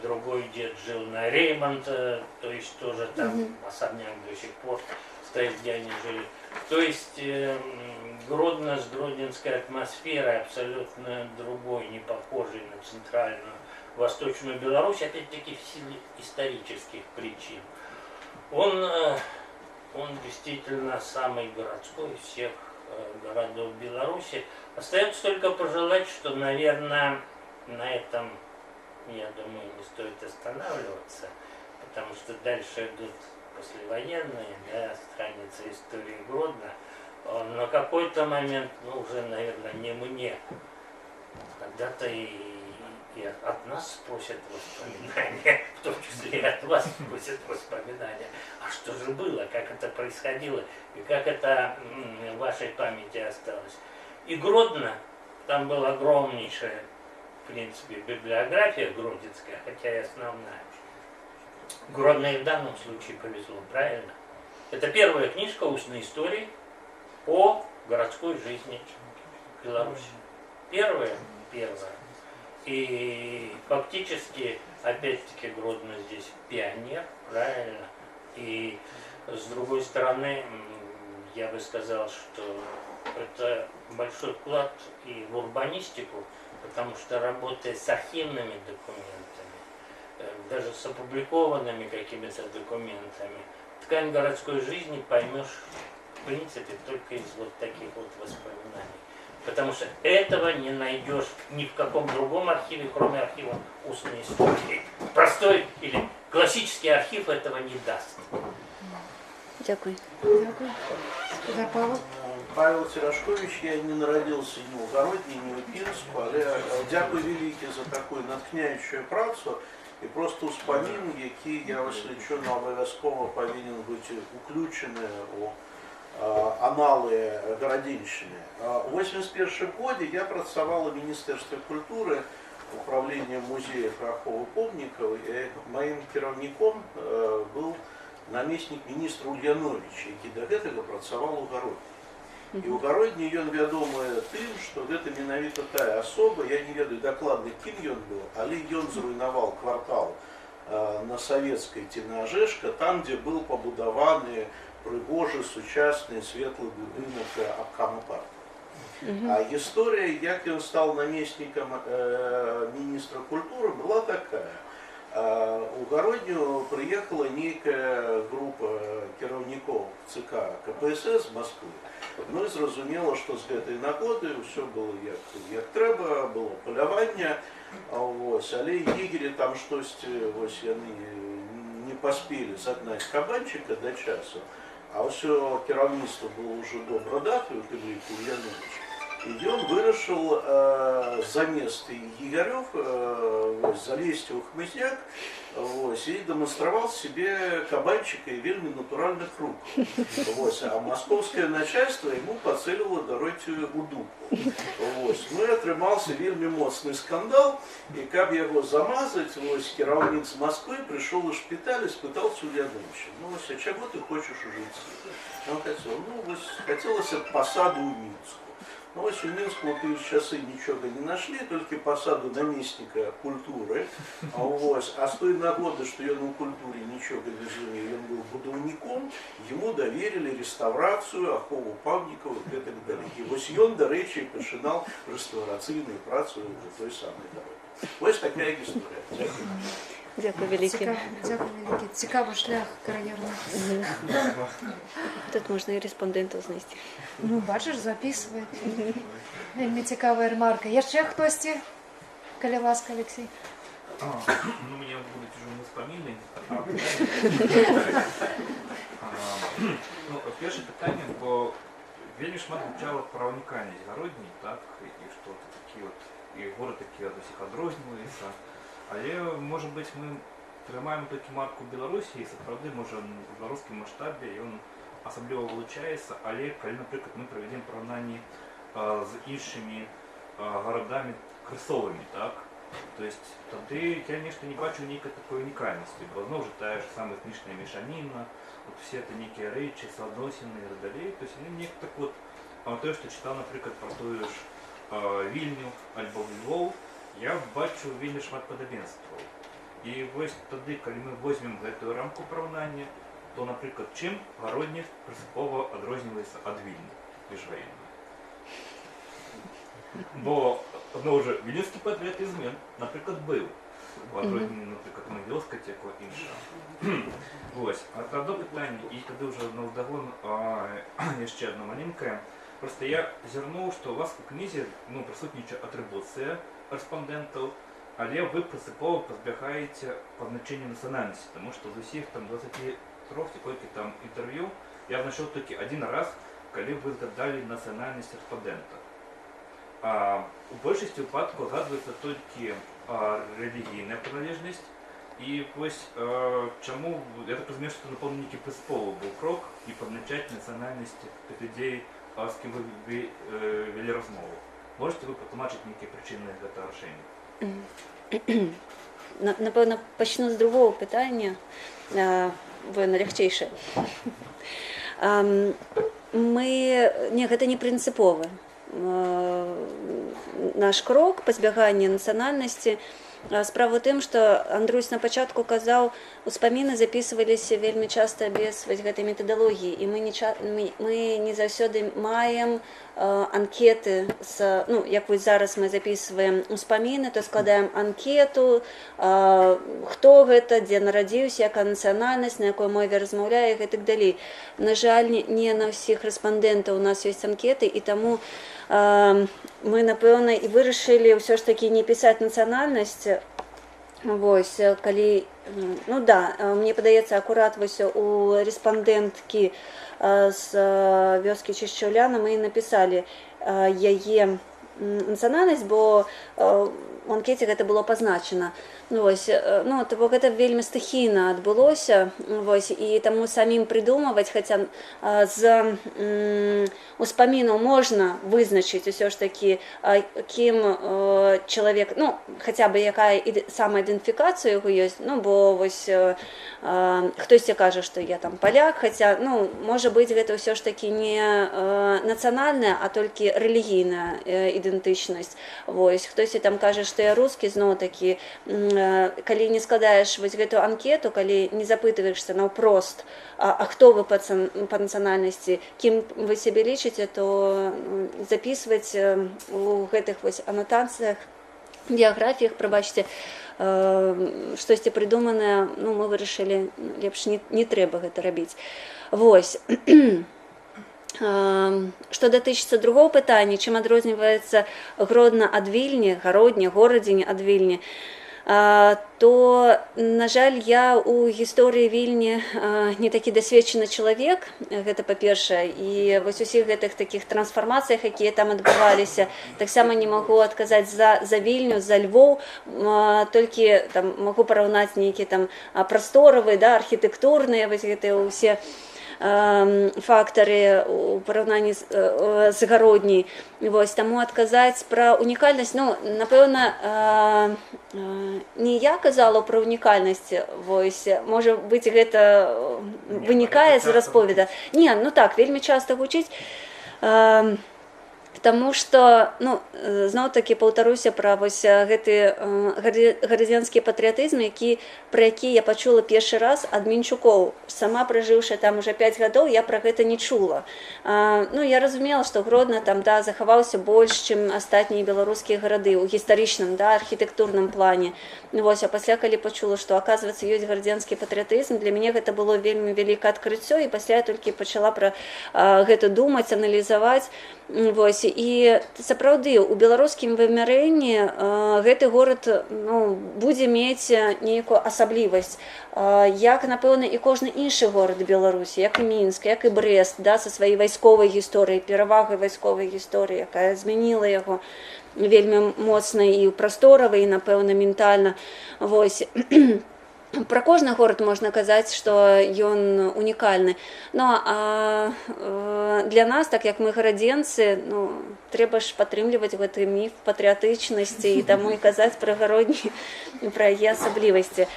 другой дед жил на Реймонта, то есть тоже там особняк до сих пор стоит, где они жили. То есть Гродно с гродненской атмосферой абсолютно другой, не похожей на центральную Восточную Беларусь, опять-таки в силе исторических причин. Он действительно самый городской из всех городов Беларуси. Остается только пожелать, что, наверное, на этом, я думаю, не стоит останавливаться, потому что дальше идут послевоенные, да, страницы истории Гродно. На какой-то момент, ну, уже, наверное, не мне, когда-то и от нас спросят воспоминания, в том числе и от вас спросят воспоминания. А что же было, как это происходило, и как это в вашей памяти осталось. И Гродно, там была огромнейшая, в принципе, библиография гродненская, хотя и основная. Гродно и в данном случае повезло, правильно? Это первая книжка устной истории о городской жизни Беларуси. Первая. И фактически, опять-таки, Гродно здесь пионер, правильно? И с другой стороны, я бы сказал, что это большой вклад и в урбанистику, потому что работая с архивными документами, даже с опубликованными какими-то документами, ткань городской жизни поймешь, в принципе, только из вот таких вот воспоминаний. Потому что этого не найдешь ни в каком другом архиве, кроме архива устной истории. Простой или классический архив этого не даст. Дякую. Павел Терешкович, я не народився ні у Городні, ні у Пінську, але дякую велике за таку натхняючу працю і просто успомін, які, я ось лічу, обов'язково повинен бути включений у аналы Городенщины. У 1981 году я працавал у Министерстве культуры, управлением музеев Рахова помников, и моим кіраўніком был наместник министра Ульянович, який до гэтага працавал у Городні. І ў Городні ён вядомы тым, што гэта менавіта тая асоба, я не ведаю дакладна, кім ён быў, але ён зруйнаваў квартал на Савецкай ці на Ажэшка, там, дзе быў пабудаваны прыгожы, сучасны, светлы будынак абкама партыі. А гісторыя, як ён стаў намеснікам міністра культуры, была такая. У Городню прыехала нейкая група кіраўнікоў ЦК КПСС з Москвы. Ну і зразумела, што з гэтай нагоды ўсё было як трэба, было паляванне, але егеры там штосьці, яны не паспелі загнаць кабанчыка да часу, а ўсё кіраўніцтва было ўжо добра даты ў Ульяновича. И он вырашил за место Игорев, залезть в хмызняк, и демонстровал себе кабанчика и вельми натуральных рук. А московское начальство ему поцелило дороти у дупу. Ну и отрымался вельми моцный скандал, и как его замазать, кіраўнік з Москвы пришел в шпиталь и спытался у Леонидовича: ну, а чего ты хочешь жить? Он хотел, хотелось от посаду у Минску. Ну, в Минску в тыя часы ничего не нашли, только посаду наместника культуры. А с той нагоды, что он в культуре ничего не разумел, он был будовником, ему доверили реставрацию, ахову памятников и так далее. И он, до речи, начинал реставраційну працю той самой дороги. Вот такая история. Дякую. Дякую велике. Дякую велике. Цікавий шлях кар'єрний. Тут можна і респондентів знайти. Ну, бачиш, записує. Вельми цікава ремарка. Є ще хтось? Калі ласка, Олексій. Ну, мне будут уже не вспоминать. Ну, перше питання, бо вельми шмат гучало про унікальність Городні, так, і що такі от, і город такі від усіх відрознюється. Але, може бути, ми тримаємо тільки марку Білорусі, і справді, може, в білоруському масштабі він особливо вилучається, але коли, наприклад, ми проведемо порівняння з іншими городами кресовими, так, то есть тоді я, конечно, не бачу ніякої такої унікальності, бо знову ж та ж саме етнічна мішаніна, от всі це ніякі речі, соотносини і так далі, то есть вони ніяк так от, те, що читав, наприклад, про ту ж Вільню або Львов, я бачу вельми шмат подобенстваў. І ось тоді, коли ми візьмемо гэтую рамку порівняння, то, наприклад, чим Городня принципово відрізняється від Вільні міжвоєнної? Бо, знову ж, вільнюський патріотизм, наприклад, був. Відрізняний, наприклад, Могилська текла інша. Ось, а тоді питання, і тоді вже навдогон ще одне маленьке. Просто я зернув, що у вас у книзі присутнічає атрибуція респондентів, але ви принципово позбігаєте позначення національності, тому що з усіх там 23 скільки там інтерв'ю я знайшов тільки один раз, коли ви згадали національність респондента. А у більшості випадків згадується тільки релігійна приналежність. І ось чому, я так розумію, що це, напевно, некий принциповий був крок і позначати національність тих людей, з ким ви вели розмову. Можете ви потлумачити які причини цього рішення? Напевно, почну з другого питання, воно легчейше. Ні, це не принципове. Наш крок позбягання національності. Справа в тым, што Андрусь на пачатку казаў, успаміны записываліся вельмі часта без гэтай метадалогіі, і мы не заўсёды маем анкеты, ну, як вось зараз мы записываем успаміны, то складаем анкету, хто гэта, дзе нарадзіўся, якая нацыянальнасць, на якой мове размаўляе і так далей. На жаль, не на ўсіх рэспандэнтаў у нас ёсць анкеты, і таму мы, напэўна, і вырашылі ўсё ж такі не пісаць нацыянальнасць. Вось, калі, ну да, мне падаецца, акурат вось у рэспандэнткі з вёскі Чышчаўляна мы напісалі яе нацыянальнасць, бо у анкеце гэта было пазначана. Вось, ну, то гэта вельмі стыхійна адбылося, вось, і таму самім прыдумаваць, хаця з успамінаў можна вызначыць усё ж такі, кім чалавек, ну, хаця бы якая самаідэнтыфікацыя яго ёсць, ну, бо вось хтосьці кажа, што я там паляк, хаця, ну, можа быць, гэта ўсё ж такі не нацыянальная, а толькі рэлігійная ідэнтычнасць. Вось, хтосьці там кажа, што я рускі, зноў такі, калі не складаеш вось гэту анкету, калі не запытваешся наўпрост, а хто вы па нацыянальнасці, кім вы сябе лічыце, то записваць у гэтых вось анатацыях, біяграфіях, прабачце, штосьці прыдуманае, ну, мы вырашылі, лепш не трэба гэта рабіць. Вось. Што датычыцца другого пытання, чым адрозніваецца Гродна ад Вільні, Гародня, Горадзень ад Вільні, то, на жаль, я у гісторыі Вільні не такі дасведчаны чалавек, гэта па-першае, і вось усіх гэтых такіх трансфармацыях, якія там адбываліся, таксама не магу адказаць за Вільню, за Львоў, толькі там магу параўнаць нейкія там прасторавыя, да, архітэктурныя, вось гэтыя ўсе фактары у параўнанні з гародняй. Вось, таму адказаць пра унікальнасць, ну, напэўна, не я казала пра унікальнасць, вось, можа быць, гэта вынікае з расповеда. Не, ну так, вельмі часта гучыць, таму што, ну, зноў-такі паўтаруся пра вось гэты гарадзянскі патрыятызм, пра які я пачула першы раз ад Мінчукоў. Сама пражыўшы там уже 5 гадоў, я пра гэта не чула. Ну, я разумела, што Гродно там, да, захаваўся больш, чым астатнія беларускія гарады ў гістарычным, да, архітэктурным плане. Вось, а пасля, калі пачула, што, аказваецца, ёсць гарадзянскі патрыятызм, для мяне гэта было вельмі вялікае адкрыццё, і пасля я толькі пачала пра гэта думаць, аналізаваць. Вось, і сапраўды у беларускім вымярэнні гэты горад, ну, будзе мець нейкую асаблівасць, як, напэўна, і кожны іншы горад Беларусі, як і Мінск, як і Брэст, да, са сваёй вайсковай гісторыяй, перавагай вайсковай гісторыі, якая змяніла яго вельмі моцна і прасторава, і, напэўна, ментальна. Вось. Пра кожны горад можна казаць, што ён унікальны. Ну, а для нас, так як мы гарадзенцы, ну, трэба ж падтрымліваць гэты міф патрыятычнасці, і таму і казаць пра гародні, пра яе асаблівасці.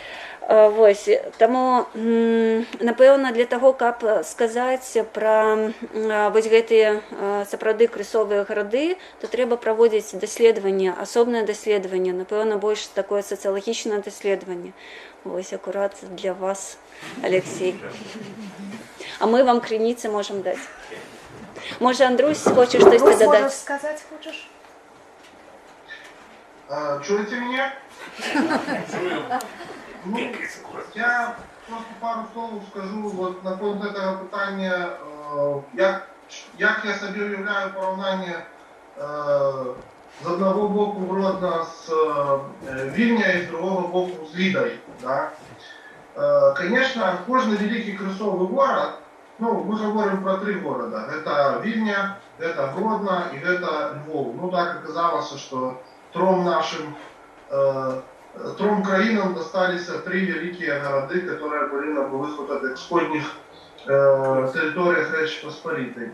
Вось, таму, напэўна, для таго, каб сказаць пра вось гэтыя сапраўды крысовыя гарады, то трэба праводзіць даследаванне, асобнае даследаванне, напэўна, больш такое сацыялагічнае даследаванне. Вось, акурат для вас, Алексей. А мы вам крыніцы можам даць. Можа, Андрусь, хочаш штосьці дадаць? Можаш сказаць, хочаш? Чуете меня? Ну, я просто пару слов скажу вот на поводу этого питання, як я собі уявляю порівняння з одного боку Гродно з Вільня і з другого боку з Лідою. Да? Конечно, кожный великий красивый город, ну, мы говорим про 3 города. Это Вильня, это Гродно и это Львов. Ну, так оказалось, что трем краинам достались 3 великие города, которые были на былых вот этих сходних территориях Речи Посполитой.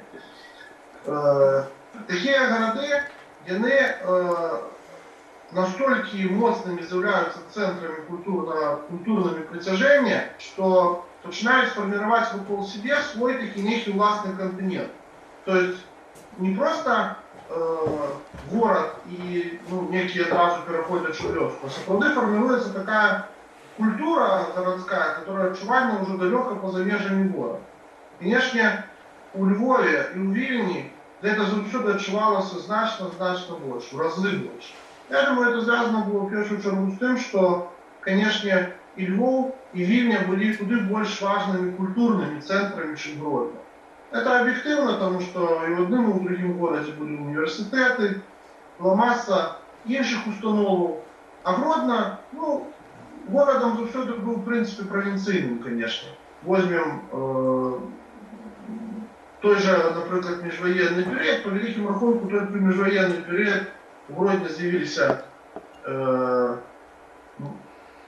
Такие города, они настолько мощными являются центрами культурными притяжения, что начинают формировать вокруг себя свой такой некий властный континент. То есть не просто город и некие сразу переходят в Шулевку, а сопроводы формируется такая культура городская, которая отчувальна уже далеко по замежьям города. Конечно, у Львове и у Вильни это завсюду отчувалось значно больше, в разы больше. Я думаю, это связано было в первую очередь с тем, что, конечно, и Львов, и Вильня были куда больше важными культурными центрами, чем Гродно. Это объективно, потому что и в одном, и в другом городе были университеты, была масса інших установ. А Гродно, городом завсюду был, в принципе, провинцийным, конечно. Возьмем той же, например, межвоенный период, по великим рахунку, только в межвоенный период в Гродно з'явився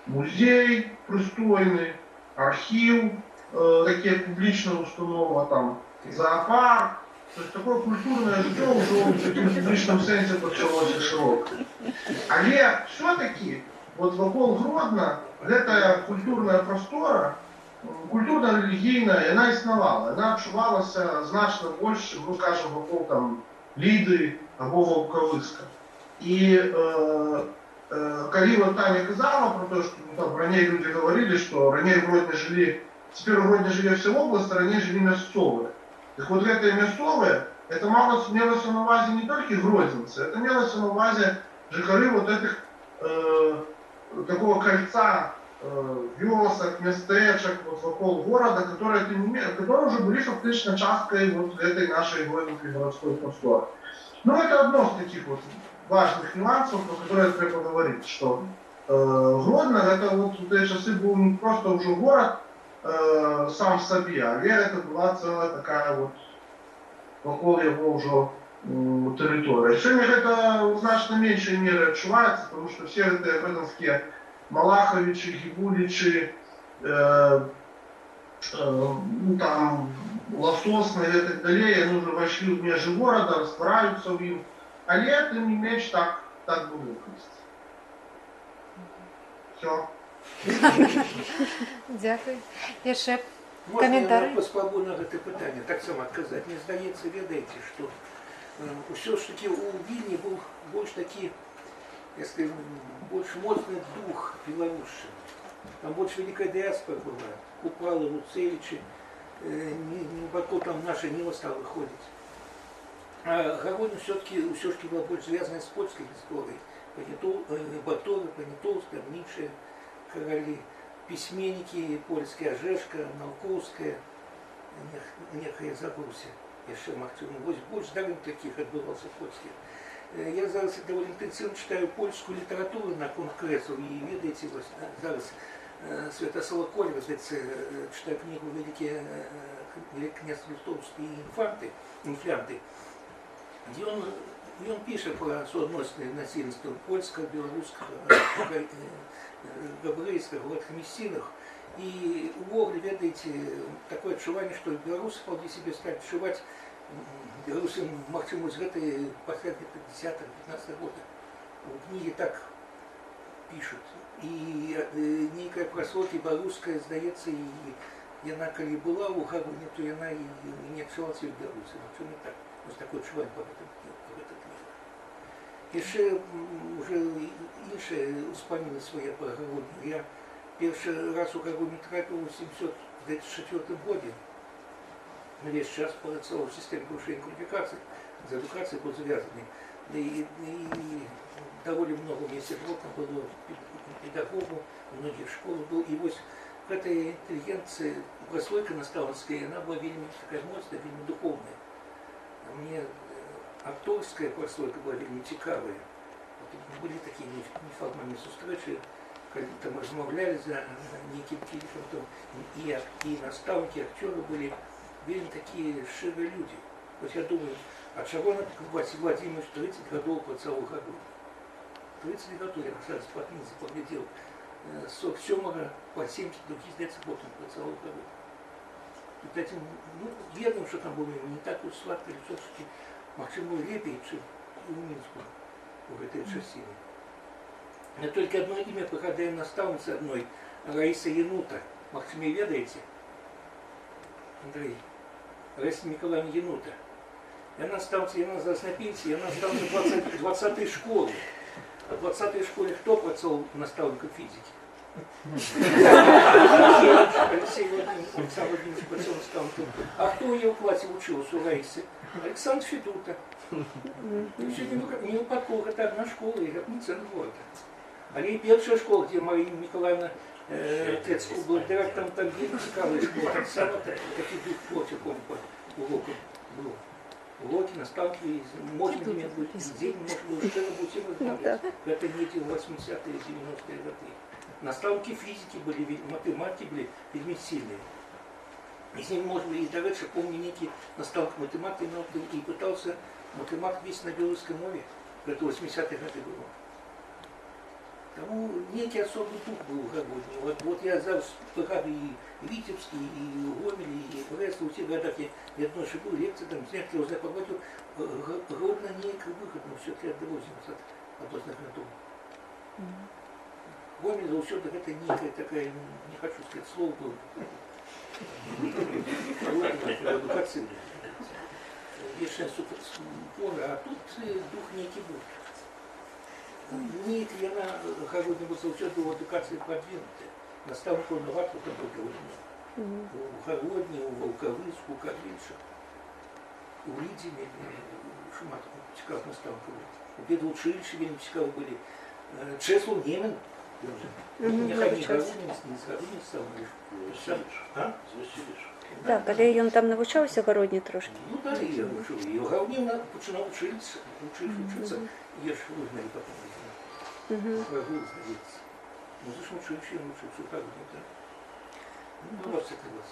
музей пристойный, архив, такие публичные установы, там, зоопарк. То есть такое культурное життя уже в таком публичном сенсе почалося широко. Але все-таки вот вокруг Гродно эта культурная простора, культурно-религийная, она існувала. Она відчувалася значно больше, ну, скажем, вокруг там Лиды або Волковыска. И коли вот Таня казала про то, что там ранее люди говорили, что ранее в Гродно жили, теперь в Гродно живет вся область, а ранее жили мясцовые. Так вот это мясцовые, это имелось на увазе не только гродненцы, это имелось на увазе жихары вот этих такого кольца вёсок, местечек вот вокруг города, которые уже были фактично часткой вот этой нашей гродненской городской просторы. Ну это одно из таких вот важных нюансов, про которые треба говорить, что Гродно это вот в те часы был не просто уже город сам в себе, а это была целая такая вот вокруг его уже территория. Сегодня это в значно меньшей мере отчувается, потому что все это гродненские Малаховичи, Гибуличи, ну, там, Лососны и так далее, они уже вошли в межи города, разбираются в ним. Але, тем не меньше, так было. Все. Дякую. Яшчэ Можна каментар. я паспабу на гэта пытанне таксама адказаць. Мне здаецца, ведаеце, што ўсё ж такі у Вільні быў больш такі, я скажу, больш моцны дух беларушчыны. Там больш вялікая дыаспора была. Купалы, Луцевічы, глубоко там наша Нива стала выходить. А Городня все-таки была больше связана с польской историей. Баторы, Понятовская, Ницше, короли, письменники польские, Ожешка, Науковская, я забылся, еще Мартин. Больше довольно таких отбывался польских. Я зараз довольно интенсивно читаю польскую литературу на конкурсу, и видите, зараз Святослава Кольга, читаю книгу «Великий князь Литовский инфлянты», где он пишет про соотносное насильство польского, белорусского, габрейского, латхмиссинах. И у Вогли, видите, такое отчувание, что белорусы вполне себе стали отчувать белорусы максимум из этой последних 10-15 года. В книге так пишут. И некая прослойка белорусская, сдается, и она, коли была у Городни, то она и не отчувала себя в Беларуси. Но что не так? Вот такое отчувание по этой книге. Еще уже инше успомнили свои про Городню. Я первый раз у Городни трапил в 1974 году. На весь час працевал в системе повышения квалификации. За эдукацией был завязанный. И довольно много вместе плотно было педагогу, многих школ был. И вот в этой интеллигенции прослойка наставницкая, она была вельми такая мощная, вельми духовная. А мне акторская прослойка была вельми цікавая. Вот были такие неформальные встречи, когда там размовляли за неким телефоном, и наставники, актеры были вельми такие ширые люди. Вот я думаю, от Шарона Василий Владимирович 30 годов поцеловал году. 30 годов я, кстати, по книге поглядел. С 47 по 70 других лет потом поцеловал году. Вот этим, ну, верным, что там было не так уж сладко, все-таки максимум лепее, чем и у Минска в этой частине. Но только одно имя погадаю наставницы одной, Раиса Янута. Максиме ведаете? Андрей. Раиса Николаевна Янута. И она осталась, она осталась на пенсии, она осталась в 20-й школе. А в 20-й школе кто працовал наставником физики? Алексей Владимирович працовал наставником. А кто ее в классе учился у Раисы? Александр Федута. Не упадково, это одна школа, и это не центр города. А не первая школа, где Мария Николаевна Тецкого была директором, там где цікавая школа, так само, как и дух плоти, помню, уроком было. Уроки, наставки, можно иметь день, может быть, что будет всем разговаривать. Это не эти 80-е, 90-е годы. Наставники физики были, математики были вельми сильные. И с ним, может быть, и дальше помню некий наставник математики, но и пытался математик весь на белорусской мове. Это 80-е годы было. Тому некий особый дух был в Городне. Вот я зараз пригадываю и Витебский, и Гомель, и Брест, в всех городах я одной был, лекции там, снять, я уже поговорил, Гродно некий выход, но все-таки отдавозимся от областных городов. Гомель, все-таки это некая такая, не хочу сказать слово, было. Эдукация. Вечная суперспора, а тут дух некий был. Нет, я на Городне был участие в эдукации продвинутая. Наставник он новатор, там был довольно. У Городне, у Волковыску, у Карлинша, у Лидине, Шуматов, цікавых наставников. У педучилища вельми цікавы были. Чеслав Немен, не ходи Городне, не с Городне стал. Так, але ён там навучаўся в Городні трошки. Ну да, і я вчив. І в Городні починав вчитися, я ж вигнали потім. Прогул, здається. Музычным училищем учился, как бы, да. Ну, вас это вас,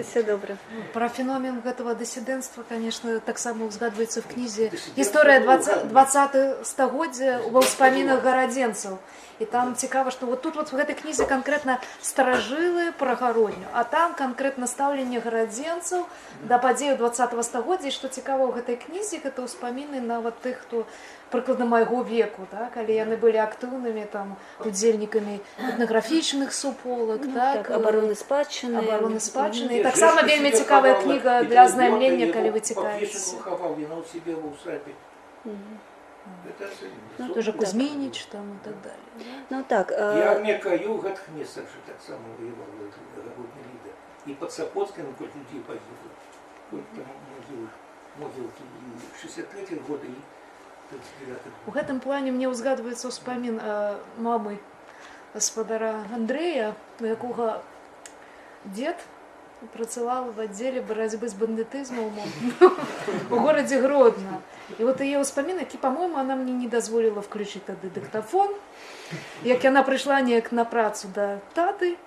Все добре. Про феномен гэтага дысідэнцтва, конечно, таксама узгадваецца в кнізе «Гісторыя 20 стагоддзя» ва ўспамінах гарадзенцаў. І там цікава, што вот тут вот в гэтай кнізе канкрэтна старажылы пра гародню, а там канкрэтна стаўленне гарадзенцаў да падзеяў 20 стагоддзя. І што цікава ў гэтай кнізе, гэта ўспаміны нават тых, хто прыкладна майго веку, да, калі яны былі актыўнымі там удзельнікамі этнаграфічных суполак, так, абароны спадчыны. І таксама вельмі цікавая кніга для знаймлення, калі вы цікавіцеся. Тоже Кузьминич там и так далее. Ну так. Я мекаю в гэтых месцах же так само воевал народный лидер. И под Сапоцким хоть людей погибло. Хоть там могилки 63 года и 39 года. У гэтым плане мне ўзгадваецца ўспамін мамы гаспадара Андрэя, у якога дзед працаваў в аддзеле барацьбы з бандытызмам у горадзе Гродно. І вот яе ўспамін, які, по-моему, она мне не дазволіла включыць тады дыктафон, як яна прыйшла неяк на працу да таты,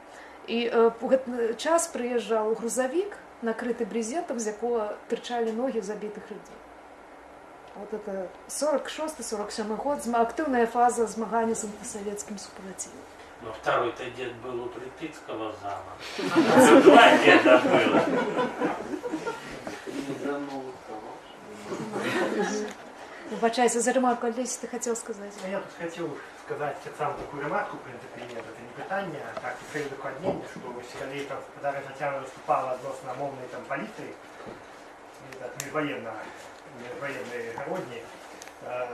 і у гэты час прыязджаў грузавік, накрыты брезентам, з якога тырчалі ногі забітых людзей. Вот это 46-47 год, актыўная фаза змагання з антысавецкім супротивом. Но второй-то дед был у Припятского зама. Два деда было. Вибачайся за ремарку, Олесь, ты хотел сказать? Я тут хотел сказать сам такую ремарку, в принципе, нет, это не питание, а так и свои докладнения, что если там, когда Татьяна выступала относно мовной там полиции, міжвоєнної гародні,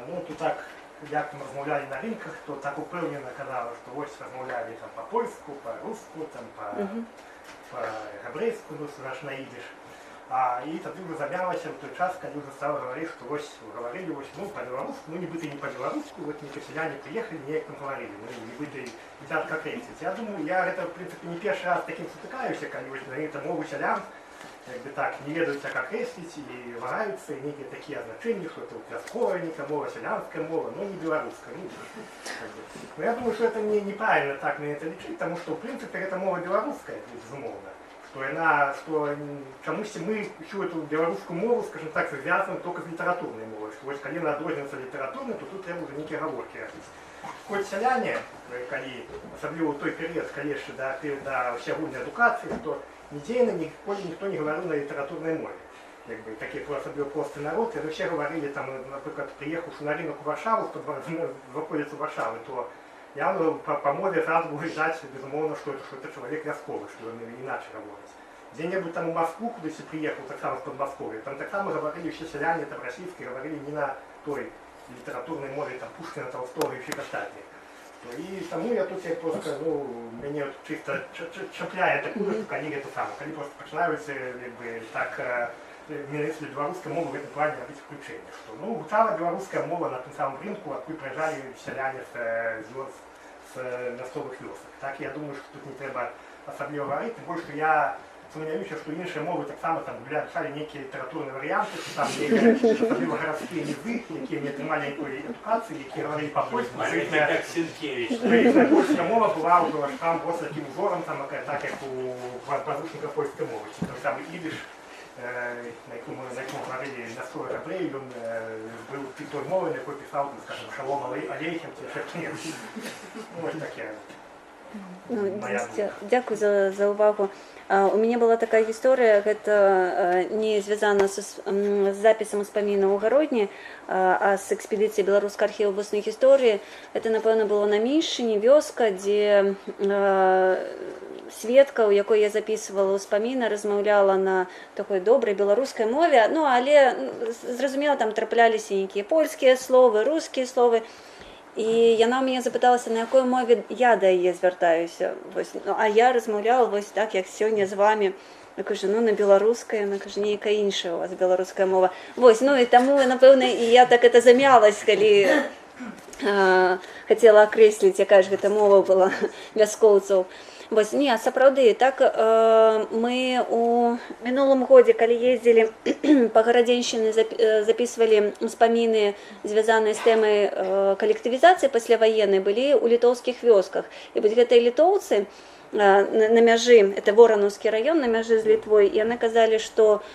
ну, то так, як там розмовляли на ринках, то так упевнено казали, що ось розмовляли там по-польську, по-руску, там, по-габрейську, ну, наш наїдеш. І тоді вже замялося в той час, коли вже стали говорити, що ось говорили, ось, ну, по-белорусски, ну, нібито не по-белорусски, вот селяне приехали, ніяк там говорили, ну, нібито не так, как эти. Я думаю, я это, в принципе, не перший раз таким сутыкаюся, коли ось на это мову селян, якби так, не ведаюць, як акрэсліць, і вагаюцца, і нейкія такія азначэнні, што это вясковая нейкая мова, сялянская мова, но не беларуская. Ну, я думаю, што это неправильно так на это лічыць, таму што, в прынцыпе, гэта мова беларуская, безумоўна. Што чамусьці мы ўсю эту беларускую мову, скажем так, звязаны только з літаратурнай мовай, што вось калі надрознецца літаратурнай, то тут трэба ўжо нейкія гаворкі рабіць. Хоць сяляне, калі, асабліва ў той перыяд, калі яшчэ да ўсеагульнай адукацыі, што нідзе ніколі ніхто не гаварыў на літаратурнай мове. Якби такі асабліва просты народ, і ўсе гаварылі, там, напрыклад, прыехаўшы на рынок у Варшаву, з ваколіцы Варшавы, то явно по мове сразу будет знать, безумовно, что это человек вясковый, что он иначе говорит. Где-нибудь там в Москву, куда если приехал, так само с Подмосковья, там так само говорили все селяне, там российские, говорили не на той литературной мове, там Пушкина, Толстого и всех остальных. И тому я тут просто, ну, меня вот чисто чапляет такое, что коллеги это самое, коллеги просто починаються, якби, так, если белорусская мова в этом плане робить включение, что, ну, гучала белорусская мова на том самом рынку, откуда приезжали селяне с мясцовых вёсак. Так, я думаю, что тут не треба особливо говорить, тем более, что я сумняюся, что іншие мовы так само там гуляли некие литературные варианты, что там особливо городские языки, які не отримали никакой эдукации, які говорили по-польски. Как Сенкевич. Польская мова была уже там просто таким узором, там, так як у воздушника польской мовы. Той самый идиш, на якому говорили Настроя Габрей, він був той мовою, на якій писав, скажімо, Шалом Алейхем, чи Шевченко. Ну, ось таке. Дякую за увагу. У мяне была такая гісторыя, гэта не звязана з запісам успамінаў у гародні, а з экспедыцыі беларускага архіву вобласнай гісторыі. Это, напэўна, было на Мішчыне, вёска, дзе сведка, у якой я записывала успаміны, размаўляла на такой добрай беларускай мове, ну, але, зразумела, там трапляліся нейкія польскія словы, рускія словы. І яна ў мяне запыталася, на якой мове я да яе звяртаюся. Ну, а я размаўляла вось так, як сёння з вамі. Я кажу, ну, на беларускай, она кажа, нейкая іншая у вас беларуская мова. Вось, ну, і таму, напэўна, і я так это замялась, калі хацела акрэсліць, якая ж гэта мова была вяскоўцаў. Вось, не, сапраўды, так мы у мінулым годзе, калі ездзілі па Гарадзеншчыны, записывалі ўспаміны, звязаныя з тэмай калектывізацыі пасляваеннай, былі ў літоўскіх вёсках. І вось гэтыя літоўцы на мяжы, это Воранаўскі раён, на мяжы з Літвой, і яны казалі, што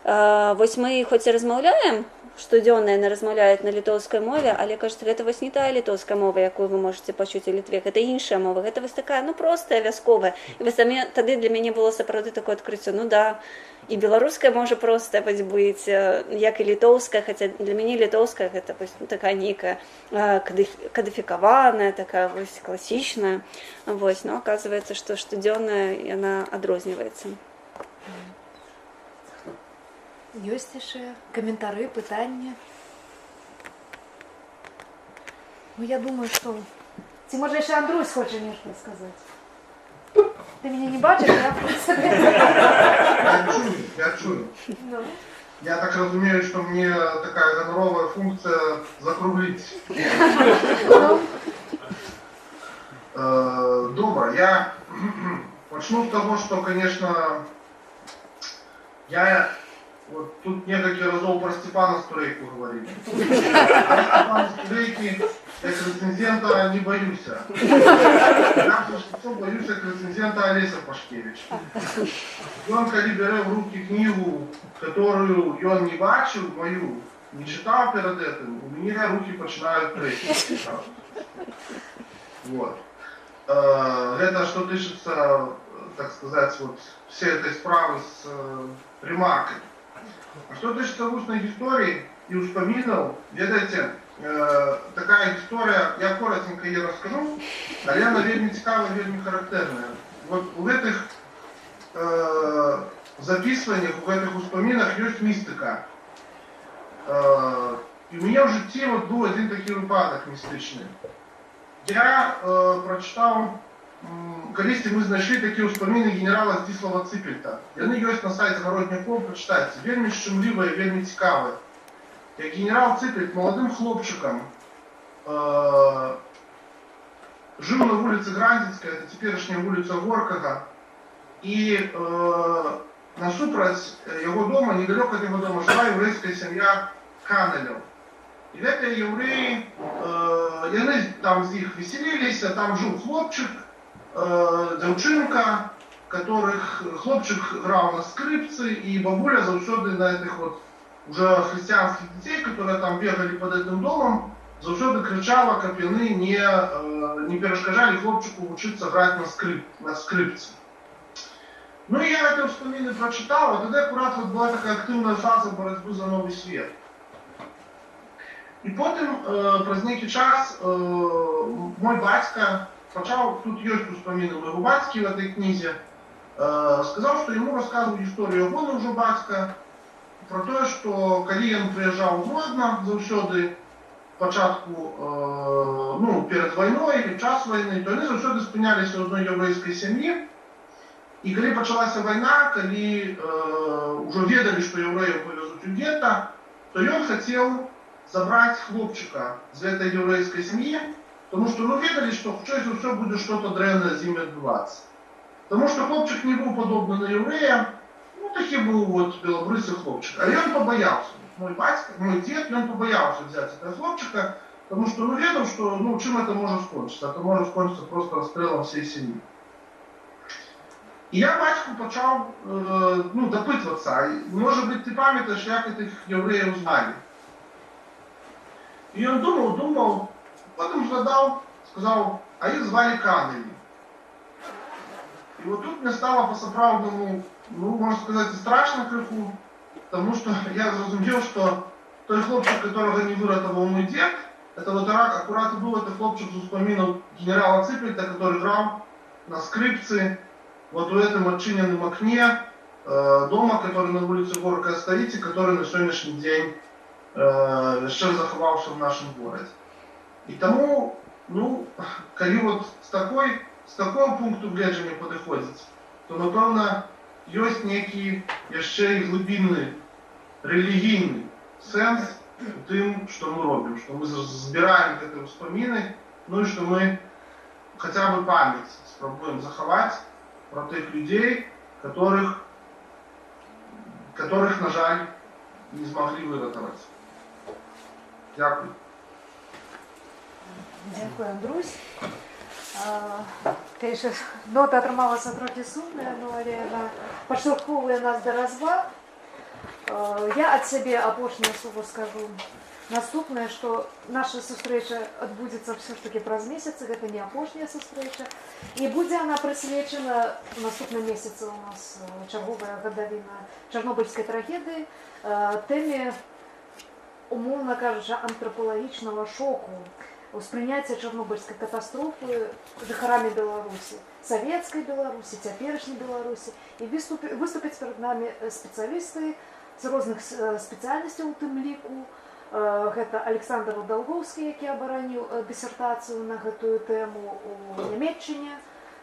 вось мы хоць і размаўляем, штодзённа яны размаўляюць на літоўскай мове, але, кажуць, гэта вось не тая літоўская мова, якую вы можаце пачуць у Літве, гэта іншая мова, гэта вось такая, ну, простая, вясковая. І вось тады для мяне было сапраўды такое адкрыццё, ну да, і беларуская можа простая вось быць, як і літоўская, хаця для мяне літоўская гэта вось такая нейкая кадыфікаваная, такая вось класічная, вось, но оказывается, што штодзённая яна адрозніваецца. Ёсць яшчэ каментары, пытанні? Ну, я думаю, што... Ці, можа, яшчэ Андрусь хоча нешта сказаць? Ты мяне не бачыш, я в принципе... Я чую. Ну. Я так разумею, что мне такая гоноровая функция закруглить. Добро. Я начну с того, что, конечно, я... Вот тут несколько разов про Степана Стрейку говорили. Степана Стрейки, как рецензента, не боюсь. Я больше боюсь, как рецензента Олеся Пашкевич. Он, когда бере в руки книгу, которую он не бачил, мою, не читал перед этим, у меня руки начинают трясти. Вот. Это что дышится, так сказать, вот всей этой справы с ремаркой. А что дышится в устной истории и успоминал, ведаете, такая история, я коротенько її розкажу, але вона вельми цікава, вельми характерна. Вот в этих записываниях, в этих успоминах есть мистика. И у меня в житті вот был один такий випадок містичний. Я прочитав, колись ми знайшли такі успоміни генерала Здислава Ципельта. Вони є на сайті Народняком, прочитайте. Вельми щемливо і вельми цікаве. Як генерал Ципельт молодим хлопчиком жив на вулиці Грандзенська, це теперішня вулиця Горького, і насупроть його дома, недалеко від його дома, жила єврейська сім'я Канелів. І в этой євреї, вони там з них веселилися, там жив хлопчик, дівчинка, хлопчик грав на скрипці, і бабуля завсюди на этих вот уже христианских детей, которые там бегали под этим домом, завсюди кричала, как они не перешкоджали хлопчику учиться грати на скрипці. Ну и я это вспомины прочитал, а тогда аккурат вот была такая активная фаза боротьби за новый свет. І потім, през некий час, мой батька почав, тут є успоміни моєго батьки в этой книзі, сказав, що йому розказують історію його уже батька, про те, що коли він приїжджав в Гродно завсюди, початку, ну, перед війною, під час війни, то вони завсюди спинялися в одній єврейській сім'ї. І коли почалася війна, коли вже відали, що євреїв повезуть у гетто, то він хотів забрать хлопчика з этой єврейської сім'ї, тому що ну відали, що щось все буде щось древне з ним відбуватися. Тому що хлопчик не був подобний на єврея, ну такий був от білобрисий хлопчик. А він побоявся. Мой батько, мой дід, він побоявся взяти цього хлопчика, тому що ну відав, що ну чим це може скончитися? Це може скончитися просто розстрілом всієї сім'ї. І я батьку почав ну, допитуватися, може бути ти пам'ятаєш, як цих євреїв знали. І він думав, потім згадав, сказав, а їх звали Канелі. І от тут мені стало по-справдному, ну, можна сказати, страшно криху, тому що я зрозумів, що той хлопчик, якого не вирятував мій дід, це вот аккурат і був этот хлопчик з успоминів генерала Ципельта, який грав на скрипці, вот в этом отчиненном окне дома, который на улице Горького стоит, и который на сегодняшний день еще заховался в нашем городе. И тому, ну, коли вот с такого пункту гледжання подходить, то, напевно, есть некий еще и глубинный, религийный сенс в том, что мы робим, что мы собираем эти вспомины, ну и что мы хотя бы память спробуем заховать про тых людей, которых, на жаль, не змогли выратовать. Дякую. Дякую, Андрусь. Конечно, нота атрымалася трохи сумная, але яна падштурхоўвае нас да разваг. Я ад сябе апошняе слово скажу. Наступнае, што наша сустрэча адбудзецца все ж таки праз месяц, гэта не апошняя сустрэча. І будзе она прысвечана в наступным месяцы у нас чарговая гадавіна чарнобыльскай трагедыі, тэме, умоўна кажучы, антропалагічнага шоку, успрыняцця чарнобыльскай катастрофы жыхарамі Беларусі, савецкай Беларусі, цяперашняй Беларусі. І выступяць перад намі спецыялісты з розных спецыяльнасцяў у тым ліку. Гэта Александр Долгоўскі, які абараніў дысертацыю на гэтую тэму у Нямецчыне.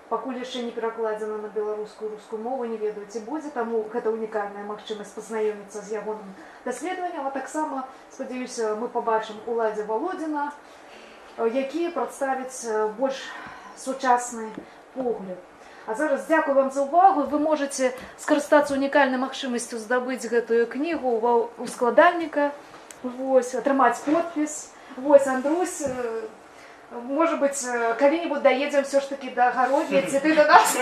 Пакуль яшчэ не перакладзена на беларускую, рускую мову, не ведаю, ці будзе, таму гэта унікальная магчымасць пазнаёміцца з ягоным даследаваннем. А таксама, спадзяюся, мы пабачым Уладзя Володзіна, які прадставіць больш сучасны погляд. А зараз дзякую вам за ўвагу. Вы можаце скарыстацца унікальнай магчымасцю здабыць гэтую кнігу у складальніка, атрымаць подпіс. Андрусь, может быть, калі-нибудь доедем все ж таки до Гародні, ці ты до нас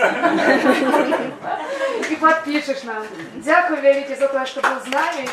и подпишешь нам. Дякую вялікі за то, что был с нами.